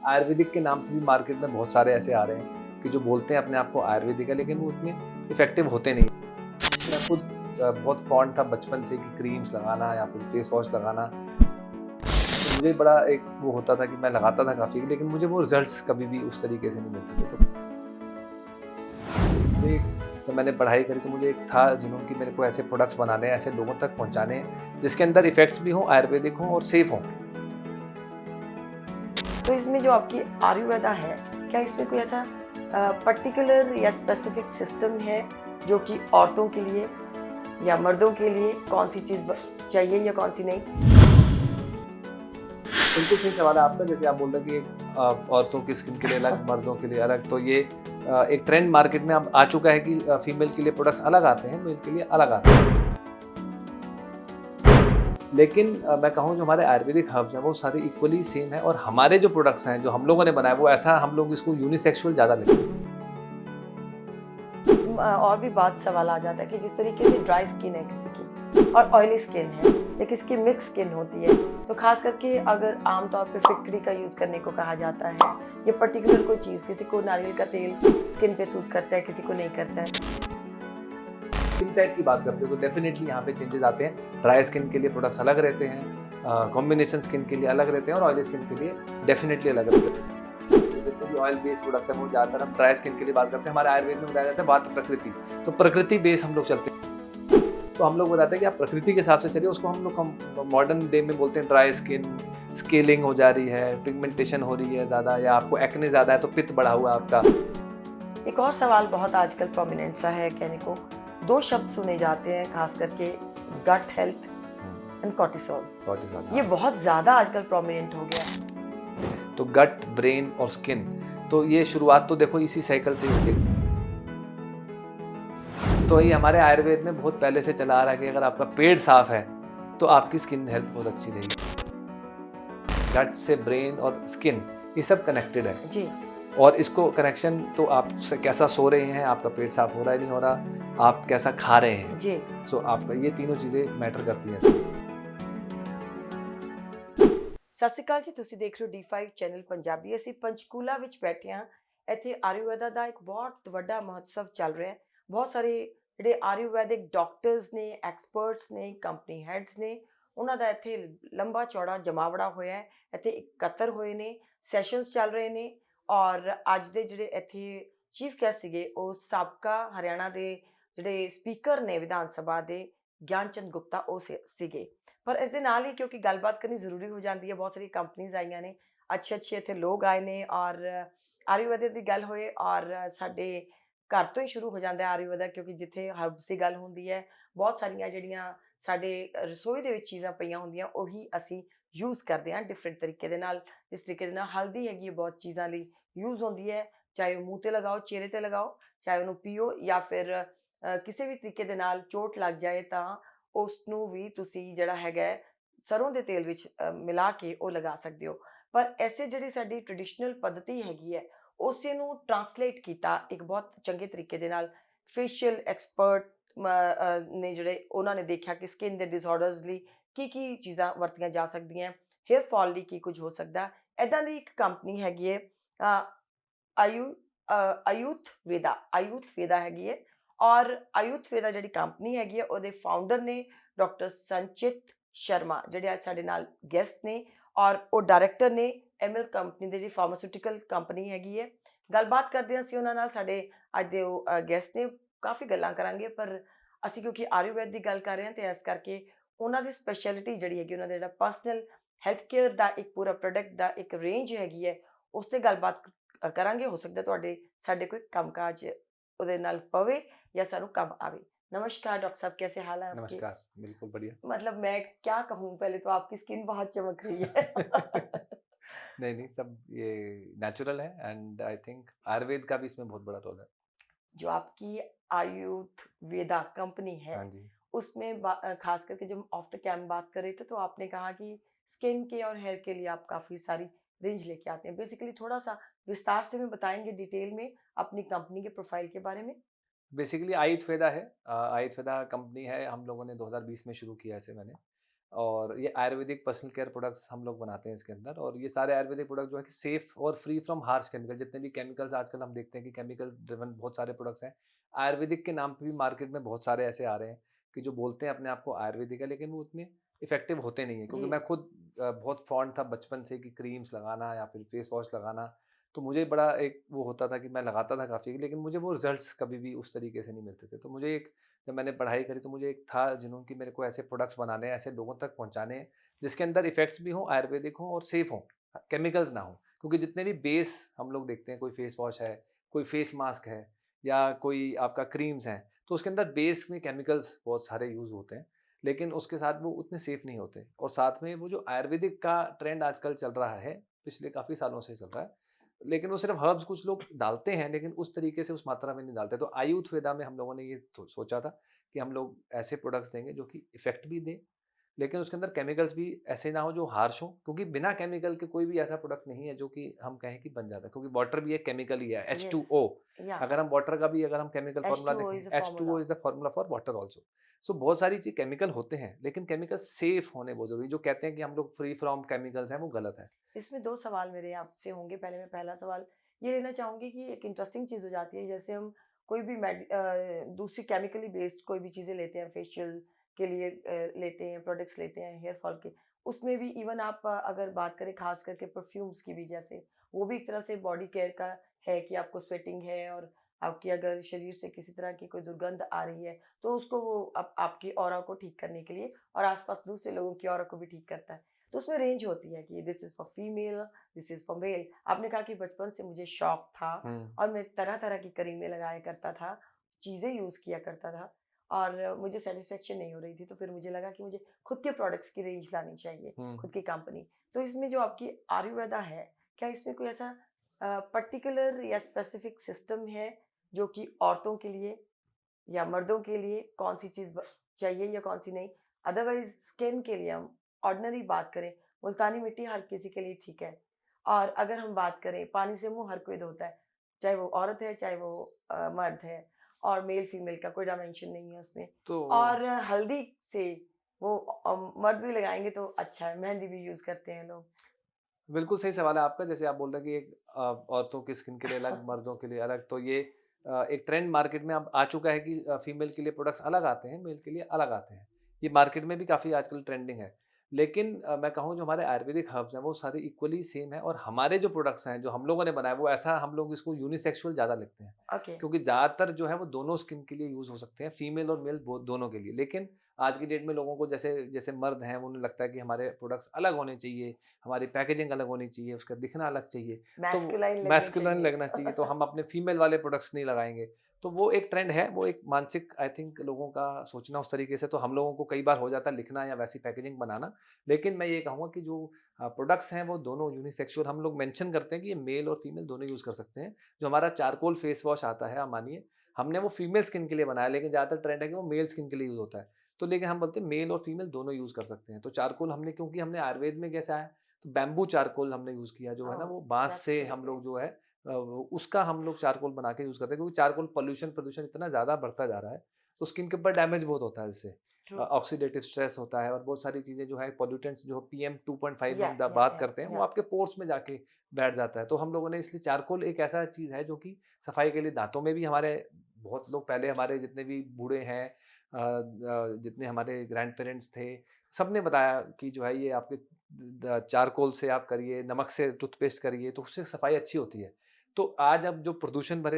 आयुर्वेदिक के नाम पे भी मार्केट में बहुत सारे ऐसे आ रहे हैं कि जो बोलते हैं अपने आप को आयुर्वेदिक है, लेकिन वो उतने इफ़ेक्टिव होते नहीं। मैं खुद बहुत फॉन्ड था बचपन से कि क्रीम्स लगाना या फिर फेस वॉश लगाना। तो मुझे बड़ा एक वो होता था कि मैं लगाता था काफ़ी, लेकिन मुझे वो रिज़ल्ट्स कभी भी उस तरीके से नहीं मिलते थे। तो मुझे जब मैंने पढ़ाई करी तो मुझे एक था जुनून कि मेरे को ऐसे प्रोडक्ट्स बनाने हैं, ऐसे लोगों तक पहुँचाने हैं, जिसके अंदर इफ़ेक्ट्स भी हों, आयुर्वेदिक हों और सेफ़ हों। तो इसमें जो आपकी आयुर्वेदा है, क्या इसमें कोई ऐसा पर्टिकुलर या स्पेसिफिक सिस्टम है जो कि औरतों के लिए या मर्दों के लिए कौन-सी चीज़ चाहिए या कौन-सी नहीं? बिल्कुल सही सवाल है आपका। जैसे आप बोल रहे हैं कि औरतों की स्किन के लिए अलग, मर्दों के लिए अलग। तो ये एक ट्रेंड मार्केट में अब आ चुका है कि फीमेल के लिए प्रोडक्ट्स अलग आते हैं, मेल के लिए अलग आते हैं। लेकिन मैं कहूँ जो हमारे आयुर्वेदिक हर्ब्स हैं वो सारे इक्वली सेम है, और हमारे जो प्रोडक्ट्स हैं जो हम लोगों ने बनाए वो ऐसा हम लोग इसको यूनिसेक्सुअल ज़्यादा लेते हैं। और भी बात सवाल आ जाता है कि जिस तरीके से ड्राई स्किन है किसी की और ऑयली स्किन है या किसी की मिक्स स्किन होती है, तो खास करके अगर आमतौर पे फिटकरी का यूज़ करने को कहा जाता है या पर्टिकुलर कोई चीज़, किसी को नारियल का तेल स्किन पे सूट करता है, किसी को नहीं करता है। स्किन टाइप की बात करते हो तो डेफिनेटली यहाँ पे चेंजेस आते हैं। ड्राई स्किन के लिए प्रोडक्ट्स अलग रहते हैं, कॉम्बिनेशन स्किन के लिए अलग रहते हैं, और ऑयली स्किन के लिए डेफिनेटली अलग रहते हैं। जितने भी ऑयल बेस्ड प्रोडक्ट्स हैं वो ज़्यादातर हम ड्राई स्किन के लिए बात करते हैं। हमारे आयुर्वेद में बताया जाता है वात प्रकृति, तो प्रकृति बेस हम लोग चलते हैं। तो हम लोग बताते हैं कि आप प्रकृति के हिसाब से चलिए। उसको हम लोग हम मॉडर्न डे में बोलते हैं ड्राई स्किन, स्केलिंग हो जा रही है, पिगमेंटेशन हो रही है ज़्यादा, या आपको एक्ने ज़्यादा है तो पित्त बढ़ा हुआ है आपका। एक और सवाल बहुत आजकल प्रोमिनेंट सा है कहने को, 2 शब्द सुने जाते हैं खास करके, gut health and cortisol. Cortisol, ये हाँ। बहुत ज़्यादा आजकल प्रोमिनेंट हो गया है। तो गट, ब्रेन और स्किन, तो ये शुरुआत तो देखो इसी साइकिल से ही होती है। तो ये हमारे आयुर्वेद में बहुत पहले से चला आ रहा है कि अगर आपका पेट साफ है तो आपकी स्किन हेल्थ बहुत अच्छी रहेगी। गट से ब्रेन और स्किन ये सब कनेक्टेड है। जी। और इसको कनेक्शन तो आप कैसा सो रहे हैं, आपका पेट साफ हो रहा है नहीं हो रहा, आप कैसा खा रहे हैं, जी। सो आपका ये तीनों चीज़ें मैटर करती हैं। ਸਤਿ ਸ਼੍ਰੀ ਅਕਾਲ ਜੀ, ਤੁਸੀਂ ਦੇਖ ਰਹੇ ਹੋ D5 ਚੈਨਲ ਪੰਜਾਬੀ। ਅਸੀਂ ਪੰਚਕੂਲਾ ਵਿੱਚ ਬੈਠੇ ਹਾਂ। ਇੱਥੇ ਆਯੁਰਵੇਦਾ ਦਾ ਇੱਕ ਬਹੁਤ ਵੱਡਾ ਮਹੋਤਸਵ ਚੱਲ ਰਿਹਾ ਹੈ। ਬਹੁਤ ਸਾਰੇ ਜਿਹੜੇ ਆਯੁਰਵੈਦਿਕ ਡਾਕਟਰਸ ਨੇ, ਐਕਸਪਰਟਸ ਨੇ, ਕੰਪਨੀ ਹੈਡਸ ਨੇ, ਉਹਨਾਂ ਦਾ ਇੱਥੇ ਲੰਬਾ ਚੌੜਾ ਜਮਾਵੜਾ ਹੋਇਆ ਹੈ। ਇੱਥੇ ਇਕੱਤਰ ਹੋਏ ਨੇ, ਸੈਸ਼ਨਸ ਚੱਲ ਰਹੇ ਨੇ। ਔਰ ਅੱਜ ਦੇ ਜਿਹੜੇ ਇੱਥੇ ਚੀਫ ਗੈਸਟ ਸੀਗੇ ਉਹ ਸਾਬਕਾ ਹਰਿਆਣਾ ਦੇ ਜਿਹੜੇ ਸਪੀਕਰ ਨੇ ਵਿਧਾਨ ਸਭਾ ਦੇ, ਗਿਆਨਚੰਦ ਗੁਪਤਾ, ਉਹ ਸੀਗੇ। ਪਰ ਇਸ ਦੇ ਨਾਲ ਹੀ ਕਿਉਂਕਿ ਗੱਲਬਾਤ ਕਰਨੀ ਜ਼ਰੂਰੀ ਹੋ ਜਾਂਦੀ ਹੈ, ਬਹੁਤ ਸਾਰੀ ਕੰਪਨੀਜ਼ ਆਈਆਂ ਨੇ, ਅੱਛੇ ਇੱਥੇ ਲੋਕ ਆਏ ਨੇ। ਔਰ ਆਯੁਰਵੈਦਿਕ ਦੀ ਗੱਲ ਹੋਏ ਔਰ ਸਾਡੇ ਘਰ ਤੋਂ ਹੀ ਸ਼ੁਰੂ ਹੋ ਜਾਂਦਾ ਹੈ ਆਯੁਰਵੇਦਾ, ਕਿਉਂਕਿ ਜਿੱਥੇ ਹਰਬਸ ਦੀ ਗੱਲ ਹੁੰਦੀ ਹੈ, ਬਹੁਤ ਸਾਰੀਆਂ ਜਿਹੜੀਆਂ ਸਾਡੇ ਰਸੋਈ ਦੇ ਵਿੱਚ ਚੀਜ਼ਾਂ ਪਈਆਂ ਹੁੰਦੀਆਂ ਉਹੀ ਅਸੀਂ ਯੂਜ਼ ਕਰਦੇ ਹਾਂ ਡਿਫਰੈਂਟ ਤਰੀਕੇ ਦੇ ਨਾਲ। ਜਿਸ ਤਰੀਕੇ ਦੇ ਨਾਲ ਹਲਦੀ ਹੈਗੀ ਹੈ, ਬਹੁਤ ਚੀਜ਼ਾਂ ਲਈ ਯੂਜ਼ ਹੁੰਦੀ ਹੈ, ਚਾਹੇ ਉਹ ਮੂੰਹ 'ਤੇ ਲਗਾਓ, ਚਿਹਰੇ 'ਤੇ ਲਗਾਓ, ਚਾਹੇ ਉਹਨੂੰ ਪੀਓ, ਜਾਂ ਫਿਰ ਕਿਸੇ ਵੀ ਤਰੀਕੇ ਦੇ ਨਾਲ ਚੋਟ ਲੱਗ ਜਾਏ ਤਾਂ ਉਸ ਨੂੰ ਵੀ ਤੁਸੀਂ ਜਿਹੜਾ ਹੈਗਾ ਹੈ, ਸਰੋਂ ਦੇ ਤੇਲ ਵਿੱਚ ਮਿਲਾ ਕੇ ਉਹ ਲਗਾ ਸਕਦੇ ਹੋ। ਪਰ ਐਸੇ ਜਿਹੜੀ ਸਾਡੀ ਟ੍ਰੈਡੀਸ਼ਨਲ ਪੱਧਤੀ ਹੈਗੀ ਹੈ, ਉਸੇ ਨੂੰ ਟਰਾਂਸਲੇਟ ਕੀਤਾ ਇੱਕ ਬਹੁਤ ਚੰਗੇ ਤਰੀਕੇ ਦੇ ਨਾਲ। ਫੇਸ਼ੀਅਲ ਐਕਸਪਰਟ ਨੇ ਜਿਹੜੇ, ਉਹਨਾਂ ਨੇ ਦੇਖਿਆ ਕਿ ਸਕਿਨ ਦੇ ਡਿਸਆਰਡਰਸ ਲਈ ਕੀ ਚੀਜ਼ਾਂ ਵਰਤੀਆਂ ਜਾ ਸਕਦੀਆਂ, ਹੇਅਰ ਫਾਲ ਲਈ ਕੀ ਕੁਝ ਹੋ ਸਕਦਾ। ਇੱਦਾਂ ਦੀ ਇੱਕ ਕੰਪਨੀ ਹੈਗੀ ਹੈ, ਆਯੂ ਆਯੁਥ ਵੇਦਾ ਹੈਗੀ ਹੈ। ਔਰ ਆਯੁਥ ਵੇਦਾ ਜਿਹੜੀ ਕੰਪਨੀ ਹੈਗੀ ਹੈ, ਉਹਦੇ ਫਾਊਂਡਰ ਨੇ ਡਾਕਟਰ ਸੰਚਿਤ ਸ਼ਰਮਾ, ਜਿਹੜੇ ਅੱਜ ਸਾਡੇ ਨਾਲ ਗੈਸਟ ਨੇ। ਔਰ ਉਹ ਡਾਇਰੈਕਟਰ ਨੇ ਐਮਐਲ ਕੰਪਨੀ ਦੇ, ਜਿਹੜੀ ਫਾਰਮਾਸਿਊਟੀਕਲ ਕੰਪਨੀ ਹੈਗੀ ਹੈ। ਗੱਲਬਾਤ ਕਰਦੇ ਹਾਂ ਅਸੀਂ ਉਹਨਾਂ ਨਾਲ। ਸਾਡੇ ਅੱਜ ਦੇ ਉਹ ਗੈਸਟ ਨੇ, ਕਾਫੀ ਗੱਲਾਂ ਕਰਾਂਗੇ, ਪਰ ਅਸੀਂ ਕਿਉਂਕਿ ਆਯੁਰਵੈਦ ਦੀ ਗੱਲ ਕਰ ਰਹੇ ਹਾਂ ਤੇ ਇਸ ਕਰਕੇ ਉਹਨਾਂ ਦੀ ਸਪੈਸ਼ਲਿਟੀ ਜਿਹੜੀ ਹੈਗੀ, ਉਹਨਾਂ ਦਾ ਜਿਹੜਾ ਪਰਸਨਲ ਹੈਲਥ ਕੇਅਰ ਦਾ ਇੱਕ ਪੂਰਾ ਪ੍ਰੋਡਕਟ ਦਾ ਇੱਕ ਰੇਂਜ ਹੈਗੀ ਹੈ, ਉਸ 'ਤੇ ਗੱਲਬਾਤ ਕਰਾਂਗੇ। ਹੋ ਸਕਦਾ ਤੁਹਾਡੇ ਸਾਡੇ ਕੋਈ ਕੰਮਕਾਜ ਉਹਦੇ ਨਾਲ पवे या सानू कम आवे। नमस्कार डॉक्टर साहब, कैसे हाल है आपके? नमस्कार, बिल्कुल बढ़िया। मतलब मैं क्या कहूँ, पहले तो आपकी स्किन बहुत चमक रही है। नहीं, नहीं, सब ये नेचुरल है, एंड आई थिंक आयुर्वेद का भी इसमें बहुत बड़ा रोल है। जो आपकी आयुर्वेद वेदा कंपनी है, हाँ जी। उसमें खास करके जब ऑफ द कैम बात कर रहे थे तो आपने कहा कि स्किन के और हेयर के लिए आप काफ़ी सारी रेंज लेके आते हैं। बेसिकली थोड़ा सा विस्तार से में बताएंगे डिटेल में अपनी कंपनी के प्रोफाइल के बारे में? बेसिकली आयुर्वेदा है, आयुर्वेदा कंपनी है, हम लोगों ने 2020 में शुरू किया इसे मैंने। और ये आयुर्वेदिक पर्सनल केयर प्रोडक्ट्स हम लोग बनाते हैं इसके अंदर। और ये सारे आयुर्वेदिक प्रोडक्ट जो है कि सेफ़ और फ्री फ्रॉम हार्श केमिकल, जितने भी केमिकल्स आजकल हम देखते हैं कि केमिकल ड्रिवन बहुत सारे प्रोडक्ट्स हैं। आयुर्वेदिक के नाम पे भी मार्केट में बहुत सारे ऐसे आ रहे हैं कि जो बोलते हैं अपने आप को आयुर्वेदिक है, लेकिन वो उतने इफ़ेक्टिव होते नहीं हैं। क्योंकि जी। मैं खुद बहुत फॉन्ड था बचपन से कि क्रीम्स लगाना या फिर फेस वॉश लगाना, तो मुझे बड़ा एक वो होता था कि मैं लगाता था काफ़ी, लेकिन मुझे वो रिज़ल्ट्स कभी भी उस तरीके से नहीं मिलते थे। तो मुझे एक, जब मैंने पढ़ाई करी तो मुझे एक था जुनून कि मेरे को ऐसे प्रोडक्ट्स बनाने हैं, ऐसे लोगों तक पहुँचाने हैं, जिसके अंदर इफ़ेक्ट्स भी हों, आयुर्वेदिक हों और सेफ़ हों, केमिकल्स ना हों। क्योंकि जितने भी बेस हम लोग देखते हैं, कोई फेस वॉश है, कोई फेस मास्क है या कोई आपका क्रीम्स हैं, तो उसके अंदर बेस में केमिकल्स बहुत सारे यूज़ होते हैं, लेकिन उसके साथ वो उतने सेफ़ नहीं होते। और साथ में वो जो आयुर्वेदिक का ट्रेंड आजकल चल रहा है, पिछले काफ़ी सालों से चल रहा है, लेकिन वो सिर्फ़ हर्ब्स कुछ लोग डालते हैं, लेकिन उस तरीके से उस मात्रा में नहीं डालते। तो आयुर्वेदा में हम लोगों ने ये सोचा था कि हम लोग ऐसे प्रोडक्ट्स देंगे जो कि इफ़ेक्ट भी दें, लेकिन उसके अंदर केमिकल्स भी ऐसे ना हो जो हार्श हो, क्योंकि बिना केमिकल के कोई भी ऐसा प्रोडक्ट नहीं है जो कि हम कहें कि बन जाता है, क्योंकि वाटर भी एक केमिकल ही है, यस। H2O। या अगर हम वाटर का भी अगर हम केमिकल फार्मूला H2O देखें, is a H2O formula. Is the formula for water also. So बहुत सारी चीज़ केमिकल होते हैं, लेकिन केमिकल सेफ होने बहुत ज़रूरी है। जो कहते हैं कि हम लोग फ्री फ्रॉम केमिकल्स हैं, वो गलत है। इसमें 2 सवाल मेरे आपसे होंगे। पहले मैं पहला सवाल ये लेना चाहूँगी कि एक इंटरेस्टिंग चीज़ हो जाती है, जैसे हम कोई भी दूसरी केमिकली बेस्ड कोई भी चीज़ें लेते हैं, फेशियल के लिए लेते हैं, प्रोडक्ट्स लेते हैं हेयर फॉल के, उसमें भी इवन आप अगर बात करें ख़ास करके परफ्यूम्स की भी, जैसे वो भी एक तरह से बॉडी केयर का है कि आपको स्वेटिंग है और आपकी अगर शरीर से किसी तरह की कोई दुर्गंध आ रही है, तो उसको वो आपकी ऑरा को ठीक करने के लिए और आस-पास दूसरे लोगों की ऑरा को भी ठीक करता है। तो उसमें रेंज होती है कि this is for female, this is for male. आपने कहा कि बचपन से मुझे शौक था हुँ, और मैं तरह-तरह की क्रीमें लगाया करता था, चीज़ें यूज़ किया करता था और मुझे सैटिस्फैक्शन नहीं हो रही थी, तो फिर मुझे लगा कि मुझे खुद के प्रोडक्ट्स की रेंज लानी चाहिए, हुँ। खुद की कंपनी। तो इसमें जो आपकी आयुर्वेदा है, क्या इसमें कोई ऐसा पर्टिकुलर या स्पेसिफिक सिस्टम है जो कि औरतों के लिए या मर्दों के लिए कौन-सी चीज़ चाहिए या कौन-सी नहीं? अदरवाइज़ स्किन के लिए हम ऑर्डिनरी बात करें, मुल्तानी मिट्टी हर किसी के लिए ठीक है। और अगर हम बात करें, पानी से मुँह हर कोई धोता है, चाहे वो औरत है, चाहे वो मर्द है और मेल-फीमेल का कोई डायमेंशन नहीं है उसमें। तो और हल्दी से वो मर्द भी लगाएँगे तो अच्छा है, मेहंदी भी यूज़ करते हैं लोग। बिल्कुल सही सवाल है आपका। जैसे आप बोल रहे हैं कि एक औरतों की स्किन के लिए अलग, मर्दों के लिए अलग। तो ये एक ट्रेंड मार्केट में अब आ चुका है कि फीमेल के लिए प्रोडक्ट्स अलग आते हैं, मेल के लिए अलग आते हैं। ये मार्केट में भी काफ़ी आजकल ट्रेंडिंग है। लेकिन मैं कहूँ जो हमारे आयुर्वेदिक हर्ब्स हैं, वो सारे इक्वली सेम हैं। और हमारे जो प्रोडक्ट्स हैं, जो हम लोगों ने बनाए, वो ऐसा हम लोग इसको यूनिसेक्सुअल ज़्यादा लिखते हैं। ओके, क्योंकि ज़्यादातर जो है वो दोनों स्किन के लिए यूज़ हो सकते हैं, फीमेल और मेल दोनों के लिए। लेकिन आज की डेट में लोगों को जैसे जैसे मर्द हैं, उन्हें लगता है कि हमारे प्रोडक्ट्स अलग होने चाहिए, हमारी पैकेजिंग अलग होनी चाहिए, उसका दिखना अलग चाहिए, तो वो मैस्कुलाइन लगने मैस्कुलिन चाहिए। लगना चाहिए, तो हम अपने फीमेल वाले प्रोडक्ट्स नहीं लगाएँगे। तो वो एक ट्रेंड है, वो एक मानसिक आई थिंक लोगों का सोचना उस तरीके से, तो हम लोगों को कई बार हो जाता है लिखना या वैसी पैकेजिंग बनाना। लेकिन मैं ये कहूँगा कि जो प्रोडक्ट्स हैं वो दोनों यूनिसेक्सुअल हम लोग मेंशन करते हैं कि ये मेल और फीमेल दोनों यूज़ कर सकते हैं। जो हमारा चारकोल फेस वॉश आता है, आप मानिए, हमने वो फीमेल स्किन के लिए बनाया, लेकिन ज़्यादातर ट्रेंड है कि वो मेल स्किन के लिए यूज़ होता है। तो लेकिन हम बोलते हैं मेल और फीमेल दोनों यूज़ कर सकते हैं। तो चारकोल हमने, क्योंकि हमने आयुर्वेद में कैसा है, तो बैम्बू चारकोल हमने यूज़ किया, जो है ना ओह! वो बाँस दैट्स से वेरी हम लोग ग्रेट। जो है उसका हम लोग चारकोल बना के यूज़ करते हैं, क्योंकि चारकोल प्रदूषण इतना ज़्यादा बढ़ता जा रहा है, तो स्किन के ऊपर डैमेज बहुत होता है इससे। ट्रू। ऑक्सीडेटिव स्ट्रेस होता है और बहुत सारी चीज़ें जो है, पॉल्यूटेंट्स जो पीएम 2.5 में या हम द या बात या करते हैं, वो या आपके पोर्स में जाके बैठ जाता है। तो हम लोगों ने इसलिए चारकोल एक ऐसा चीज़ है जो कि सफाई के लिए, दाँतों में भी हमारे बहुत लोग पहले, हमारे जितने भी बूढ़े हैं, जितने हमारे ग्रैंड पेरेंट्स थे, सबने बताया कि जो है ये आपके चारकोल से आप करिए, नमक से टूथपेस्ट करिए, तो उससे सफाई अच्छी होती है। तो आज अब जो प्रदूषण भरे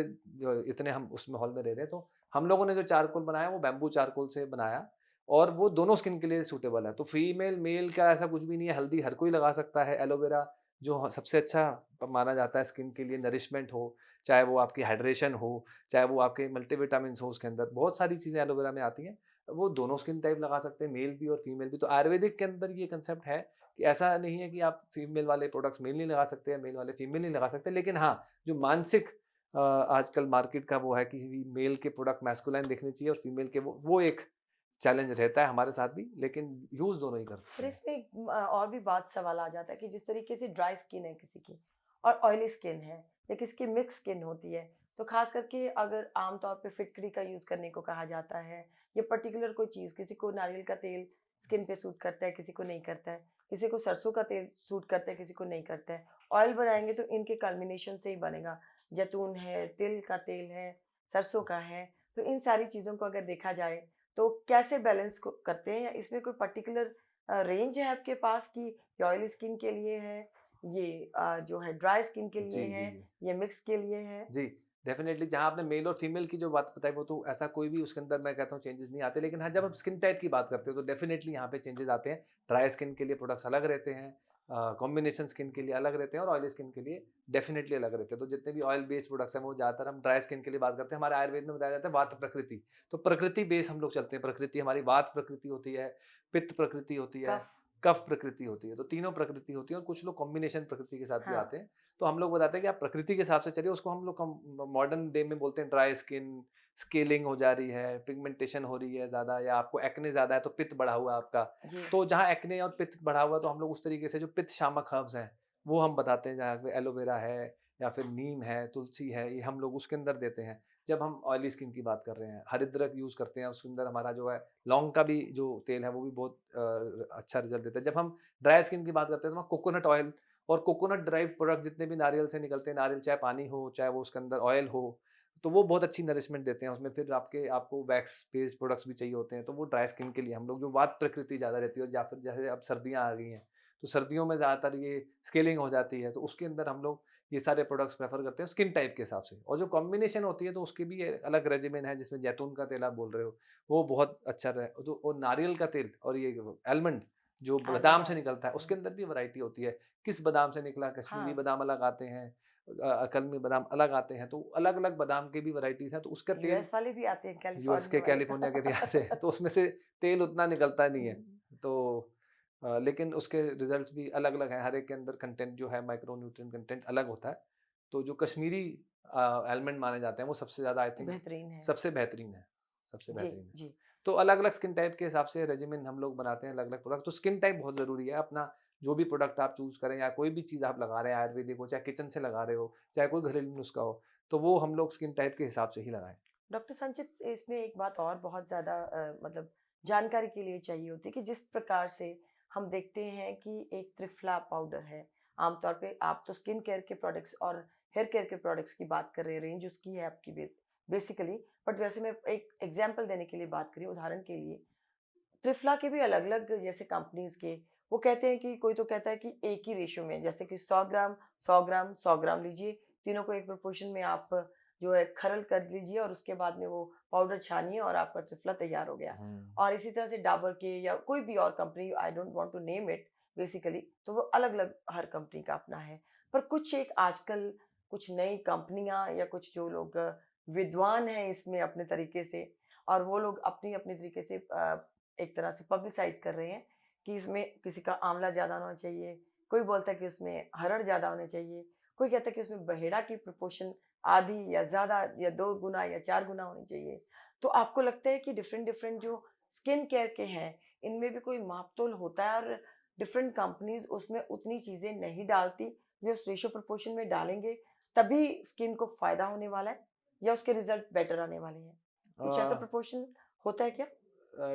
इतने हम उस माहौल में रह रहे हैं, तो हम लोगों ने जो चारकोल बनाया वो बैम्बू चारकोल से बनाया, और वो दोनों स्किन के लिए सूटेबल है। तो फीमेल मेल का ऐसा कुछ भी नहीं है, हल्दी हर कोई लगा सकता है, एलोवेरा जो सबसे अच्छा माना जाता है स्किन के लिए, नरिशमेंट हो, चाहे वो आपकी हाइड्रेशन हो, चाहे वो आपके मल्टीविटामिन्स हो, उसके अंदर बहुत सारी चीज़ें एलोवेरा में आती हैं। वो दोनों स्किन टाइप लगा सकते हैं, मेल भी और फीमेल भी। तो आयुर्वेदिक के अंदर ये कंसेप्ट है कि ऐसा नहीं है कि आप फीमेल वाले प्रोडक्ट्स मेल नहीं लगा सकते, या मेल वाले फीमेल नहीं लगा सकते। लेकिन हाँ, जो मानसिक आजकल मार्केट का वो है कि मेल के प्रोडक्ट मैस्कुलाइन दिखने चाहिए और फीमेल के वो एक चैलेंज रहता है हमारे साथ भी, लेकिन यूज़ दोनों ही कर सकते फिर हैं। इसमें एक और भी बात सवाल आ जाता है कि जिस तरीके से ड्राई स्किन है किसी की और ऑयली स्किन है या किसी की मिक्स स्किन होती है, तो खास करके अगर आमतौर पे फिटकरी का यूज़ करने को कहा जाता है या पर्टिकुलर कोई चीज़, किसी को नारियल का तेल स्किन पे सूट करता है, किसी को नहीं करता है, किसी को सरसों का तेल सूट करता है, किसी को नहीं करता है। ऑयल बनाएंगे तो इनके कॉम्बिनेशन से ही बनेगा। जैतून है, तिल का तेल है, सरसों का है। तो इन सारी चीज़ों को अगर देखा जाए तो कैसे बैलेंस करते हैं, या इसमें कोई पर्टिकुलर रेंज है आपके पास कि ये ऑयली स्किन के लिए है, ये जो है ड्राई स्किन के लिए जी, है, जी, जी। ये मिक्स के लिए है? जी, डेफ़िनेटली जहाँ आपने मेल और फीमेल की जो बात बताई वो तो ऐसा कोई भी उसके अंदर मैं कहता हूँ चेंजेस नहीं आते। लेकिन हाँ, जब आप स्किन टाइप की बात करते हो तो डेफ़िनेटली यहाँ पे चेंजेस आते हैं। ड्राई स्किन के लिए प्रोडक्ट्स अलग रहते हैं, कॉम्बिनेशन स्किन के लिए अलग रहते हैं और ऑयली स्किन के लिए डेफ़िनेटली अलग रहते हैं। तो जितने भी ऑयल बेस्ड प्रोडक्ट्स हैं वो ज़्यादातर हम ड्राई स्किन के लिए बात करते हैं। हमारे आयुर्वेद में बताया जाता है वात प्रकृति। तो प्रकृति बेस हम लोग चलते हैं। प्रकृति हमारी वात प्रकृति होती है, पित्त प्रकृति होती है, कफ। कफ प्रकृति होती है। तो तीनों प्रकृति होती है और कुछ लोग कॉम्बिनेशन प्रकृति के साथ भी हाँ। आते हैं। तो हम लोग बताते हैं कि आप प्रकृति के हिसाब से चलिए, उसको हम लोग कम मॉडर्न डे में बोलते हैं ड्राई स्किन, स्केलिंग हो जा रही है, पिगमेंटेशन हो रही है ज़्यादा, या आपको एक्ने ज़्यादा है तो पित्त बढ़ा हुआ है आपका। जी। तो जहाँ एक्ने और पित्त बढ़ा हुआ है तो हम लोग उस तरीके से जो पित्त शामक हर्ब्स हैं, वो हम बताते हैं, जहाँ पे एलोवेरा है या फिर नीम है, तुलसी है, ये हम लोग उसके अंदर देते हैं। जब हम ऑयली स्किन की बात कर रहे हैं, हरिद्रक यूज़ करते हैं, उसके अंदर हमारा जो है लौंग का भी जो तेल है वो भी बहुत अच्छा रिज़ल्ट देता है। जब हम ड्राई स्किन की बात करते हैं तो हम कोकोनट ऑयल और कोकोनट ड्राइव्ड प्रोडक्ट जितने भी नारियल से निकलते हैं, नारियल चाहे पानी हो, चाहे वो उसके अंदर ऑयल हो, तो वो बहुत अच्छी नरिशमेंट देते हैं। उसमें फिर आपको वैक्स बेस्ड प्रोडक्ट्स भी चाहिए होते हैं, तो वो ड्राई स्किन के लिए हम लोग जो वात प्रकृति ज़्यादा रहती है, और या फिर जैसे अब सर्दियाँ आ गई हैं, तो सर्दियों में ज़्यादातर ये स्केलिंग हो जाती है, तो उसके अंदर हम लोग ये सारे प्रोडक्ट्स प्रेफर करते हैं स्किन टाइप के हिसाब से। और जो कॉम्बिनेशन होती है तो उसकी भी अलग रेजिमेन है, जिसमें जैतून का तेल आप बोल रहे हो, वो बहुत अच्छा रहे। तो और नारियल का तेल और ये आलमंड जो बादाम आलमंड से ऑयल। निकलता है, उसके हुँ। अंदर भी वैरायटी होती है। किस बादाम से निकला, कश्मीरी हाँ, बादाम अलग आते हैं, कलमी बादाम अलग आते हैं, तो अलग-अलग बादाम के भी वैराइटीज़ हैं, तो उसका तेल यूएस वाले भी आते हैं, यूएस कैलिफोर्निया के, वाले। कैलिफ़ोर्निया के भी आते हैं, तो उसमें से तेल उतना निकलता नहीं है। हुँ। तो लेकिन उसके रिज़ल्ट्स भी अलग-अलग हैं, हर एक के अंदर कंटेंट जो है माइक्रो न्यूट्रिएंट कंटेंट अलग होता है। तो जो कश्मीरी आलमंड माने जाते हैं, वो सबसे ज़्यादा आई थिंक बेहतरीन है। सबसे बेहतरीन है, सबसे जी, बेहतरीन है। जी। तो अलग-अलग स्किन टाइप के हिसाब से रेजिमेन हम लोग बनाते हैं, अलग-अलग प्रोडक्ट। तो स्किन टाइप बहुत ज़रूरी है। अपना जो भी प्रोडक्ट आप चूज़ करें या कोई भी चीज़ आप लगा रहे हैं आयुर्वेदिक हो, चाहे किचन से लगा रहे हो, चाहे कोई घरेलू नुस्खा हो, तो वो हम लोग स्किन टाइप के हिसाब से ही लगाएँ। डॉक्टर संचित, इसमें एक बात और बहुत ज़्यादा मतलब जानकारी के लिए चाहिए होती है कि जिस प्रकार से हम देखते हैं कि एक त्रिफला पाउडर है, आमतौर पे आप तो स्किन केयर के प्रोडक्ट्स और हेयर केयर के प्रोडक्ट्स की बात कर रहे हैं, रेंज उसकी है आपकी बेसिकली। बट वैसे मैं एक एग्जांपल देने के लिए बात करी, उदाहरण के लिए त्रिफला के भी अलग-अलग जैसे कंपनीज़ के, वो कहते हैं कि कोई तो कहता है कि एक ही रेशियो में, जैसे कि 100 ग्राम, 100 ग्राम, 100 ग्राम लीजिए, तीनों को एक प्रोपोर्शन में आप जो है खरल कर लीजिए और उसके बाद में वो पाउडर छानिए और आपका त्रिफला तैयार हो गया। हुँ। और इसी तरह से डाबर के या कोई भी और company, I don't want to name it basically, तो वो अलग-अलग हर कंपनी का अपना है। पर कुछ एक आजकल कुछ नई कंपनियाँ या कुछ जो लोग विद्वान हैं इसमें अपने तरीके से, और वो लोग अपनी-अपनी तरीके से एक तरह से पब्लिसाइज़ कर रहे हैं कि इसमें किसी का आँवला ज़्यादा होना चाहिए, कोई बोलता है कि उसमें हरड़ ज़्यादा होने चाहिए, कोई कहता है कि उसमें बहेड़ा की प्रोपोर्शन आधी या ज़्यादा या 2 गुना या 4 गुना होनी चाहिए। तो आपको लगता है कि डिफरेंट-डिफरेंट जो स्किन केयर के हैं, इनमें भी कोई माप-तोल होता है और डिफरेंट कंपनीज़ उसमें उतनी चीज़ें नहीं डालती, जो उस रेशियो प्रोपोर्शन में डालेंगे, तभी स्किन को फ़ायदा होने वाला है या उसके रिज़ल्ट बेटर आने वाले हैं? अ कुछ ऐसा प्रोपोर्शन होता है क्या?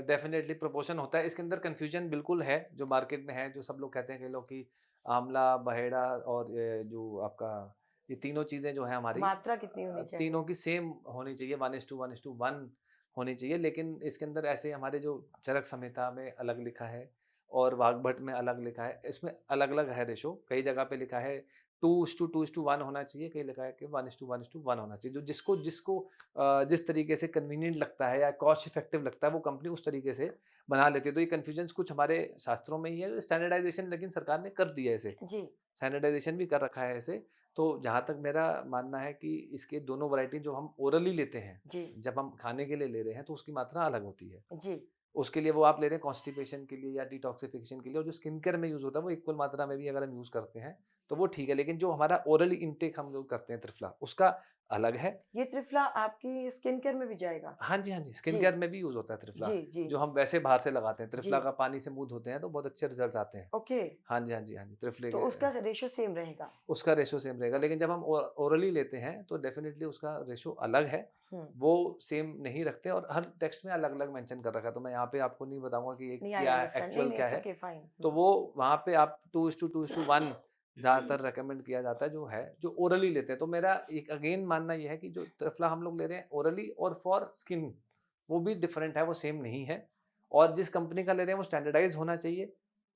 डेफ़िनेटली प्रोपोर्शन होता है। इसके अंदर कन्फ्यूज़न बिल्कुल है, जो मार्केट में है, जो सब लोग कहते हैं, कई लोग कि आँवला, बहेड़ा और जो आपका ये तीनों चीज़ें जो हैं हमारी मात्रा कितनी होनी तीनों चाहिए? की सेम होनी चाहिए, 1:1:1 होनी चाहिए। लेकिन इसके अंदर ऐसे हमारे जो चरक संहिता में अलग लिखा है और वाग्भट में अलग लिखा है, इसमें अलग-अलग है रेशो। कई जगह पे लिखा है 2:2:1 होना चाहिए, कहीं लिखा है कि 1:1:1 होना चाहिए। जो जिसको जिसको जिस तरीके से कन्वीनिएंट लगता है या कॉस्ट इफेक्टिव लगता है, वो कंपनी उस तरीके से बना लेती है। तो ये कन्फ्यूजन्स कुछ हमारे शास्त्रों में ही है, स्टैंडर्डाइज़ेशन लेकिन सरकार ने कर दिया है इसे। जी, स्टैंडर्डाइज़ेशन भी कर रखा है इसे। तो जहाँ तक मेरा मानना है कि इसके दोनों वैरायटी जो हम ओरली लेते हैं, जी, जब हम खाने के लिए ले रहे हैं, तो उसकी मात्रा अलग होती है। जी। उसके लिए वो आप ले रहे हैं कॉन्स्टिपेशन के लिए या डिटॉक्सिफिकेशन के लिए, और जो स्किन केयर में यूज़ होता है, वो इक्वल मात्रा में भी अगर हम यूज़ करते हैं, तो वो ठीक है, लेकिन जो हमारा ओरली इंटेक हम लोग करते हैं त्रिफला, उसका अलग है। ये त्रिफला आपकी स्किन केयर में भी जाएगा? हाँ जी, हाँ जी, स्किन जी, केयर में भी यूज़ होता है त्रिफला, जी, जी, जो हम वैसे बाहर से लगाते हैं। त्रिफला जी। का पानी से मुँह धोते हैं तो बहुत अच्छे रिजल्ट्स आते हैं। ओके, हाँ जी, हाँ जी, हाँ जी, त्रिफले तो के उसका रेशियो सेम रहेगा? उसका रेशो सेम रहेगा, लेकिन जब हम ओरली लेते हैं तो डेफ़िनिटली उसका रेशो अलग है। हुँ। वो सेम नहीं रखते और हर टेक्स्ट में अलग-अलग मेंशन कर रखा है, तो मैं यहाँ पे आपको नहीं बताऊँगा कि ये नहीं, आई क्या है, अंडरस्टैंड। नहीं, एक्चुअल नहीं, क्या इट्स है। Okay, fine. तो हुँ। वो वहाँ पे आप 2:1 ज़्यादातर रिकमेंड किया जाता है, जो है, जो ओरली लेते हैं। तो मेरा एक अगेन मानना ये है कि जो त्रिफला हम लोग ले रहे हैं ओरली और फॉर स्किन, वो भी डिफरेंट है, वो सेम नहीं है। और जिस कंपनी का ले रहे हैं वो स्टैंडर्डाइज़ होना चाहिए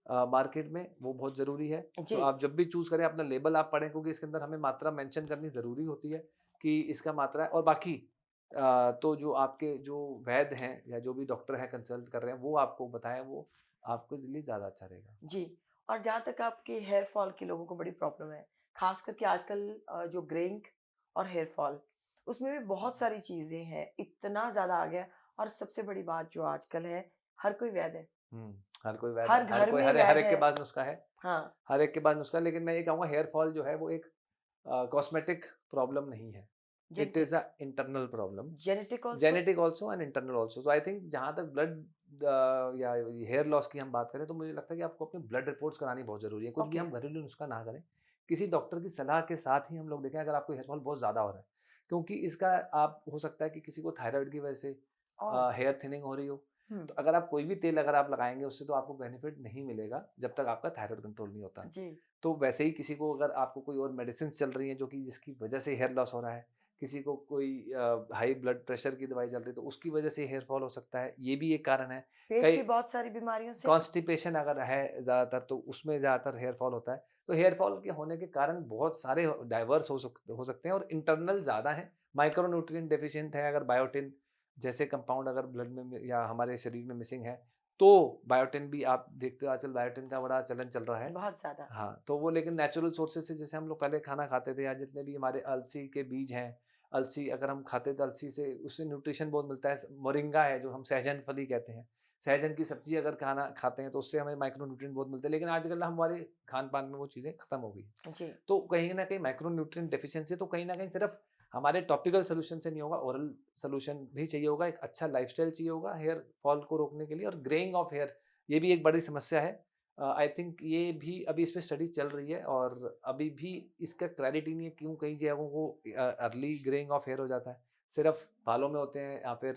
मार्केट में, वो बहुत ज़रूरी है। तो जी, आप जब भी चूज़ करें अपना लेबल आप पढ़ें, क्योंकि इसके अंदर हमें मात्रा मेंशन करनी ज़रूरी होती है कि इसका मात्रा है। और बाकी तो जो आपके जो वैद्य हैं या जो भी डॉक्टर हैं कंसल्ट कर रहे हैं, वो आपको बताएँ, वो आपके लिए ज़्यादा अच्छा रहेगा। जी। और जहाँ तक आपके हेयर फॉल की लोगों को बड़ी प्रॉब्लम है, ख़ास करके आजकल जो ग्रेइंग और हेयर फॉल, उसमें भी बहुत सारी चीज़ें हैं, इतना ज़्यादा आ गया है। और सबसे बड़ी बात जो आजकल है, हर कोई वैद है, हर कोई वैद हर है, हर घर कोई में हर वैद एक के है। पास नुस्खा है, हाँ, हर एक के पास नुस्खा है, लेकिन मैं ये कहूँगा हेयर फॉल जो है वो एक कॉस्मेटिक प्रॉब्लम नहीं है। It is genetic, a internal problem. Genetic also? Genetic also and internal also. So I think जहाँ तक ब्लड या हेयर लॉस की हम बात करें, तो मुझे लगता है कि आपको अपनी ब्लड रिपोर्ट्स करानी बहुत ज़रूरी है। कुछ भी ओके, हम घरेलू नुस्खा ना करें, किसी डॉक्टर की सलाह के साथ ही हम लोग देखें अगर आपको हेयर फॉल बहुत ज़्यादा हो रहा है। क्योंकि इसका आप हो सकता है कि किसी को थायराइड की वजह से ओह! हेयर थिनिंग हो रही हो। हुँ, तो अगर आप कोई भी तेल अगर आप लगाएँगे उससे, तो आपको बेनिफिट नहीं मिलेगा जब तक आपका थायराइड कंट्रोल नहीं होता। जी, तो वैसे ही किसी को अगर आपको कोई और मेडिसिन्स चल रही हैं जो कि जिसकी वजह से हेयर लॉस हो रहा है, किसी को कोई हाई ब्लड प्रेशर की दवाई चल रही है तो उसकी वजह से हेयर फॉल हो सकता है, ये भी एक कारण है। पेट कई की बहुत सारी बीमारियों से? कॉन्स्टिपेशन अगर है ज़्यादातर तो उसमें ज़्यादातर हेयर फॉल होता है। तो हेयर फॉल के होने के कारण बहुत सारे डाइवर्स हो सकते हैं और इंटरनल ज़्यादा हैं। माइक्रोन्यूट्रिएंट डेफिशिएंट है, अगर बायोटिन जैसे कंपाउंड अगर ब्लड में या हमारे शरीर में मिसिंग है, तो बायोटिन भी आप देखते हो आजकल बायोटिन का बड़ा चलन चल रहा है। बहुत ज़्यादा। हाँ, तो वो लेकिन नेचुरल सोर्सेज़ से जैसे हम लोग पहले खाना खाते थे, या जितने भी हमारे अलसी के बीज हैं, अलसी अगर हम खाते तो अलसी से उससे न्यूट्रिशन बहुत मिलता है। मोरिंगा है जो हम सहजन फली कहते हैं, सहजन की सब्ज़ी अगर खाना खाते हैं तो उससे हमें माइक्रो न्यूट्रिएंट बहुत मिलते हैं, लेकिन आजकल हमारे खान-पान में वो चीज़ें खत्म हो गई। जी, तो कहीं न कहीं माइक्रो न्यूट्रिएंट डेफिशिएंसी तो कहीं न कहीं सिर्फ़ हमारे टॉपिकल सॉल्यूशन से नहीं होगा, ओरल सॉल्यूशन भी चाहिए होगा, एक अच्छा लाइफ़स्टाइल चाहिए होगा हेयर फॉल को रोकने के लिए। और ग्रेइंग ऑफ हेयर, ये भी एक बड़ी समस्या है। आई थिंक ये भी अभी इस पे स्टडी चल रही है और अभी भी इसका क्लैरिटी नहीं है क्यों कई जगहों को अर्ली ग्रेइंग ऑफ हेयर हो जाता है। सिर्फ़ बालों में होते हैं या फिर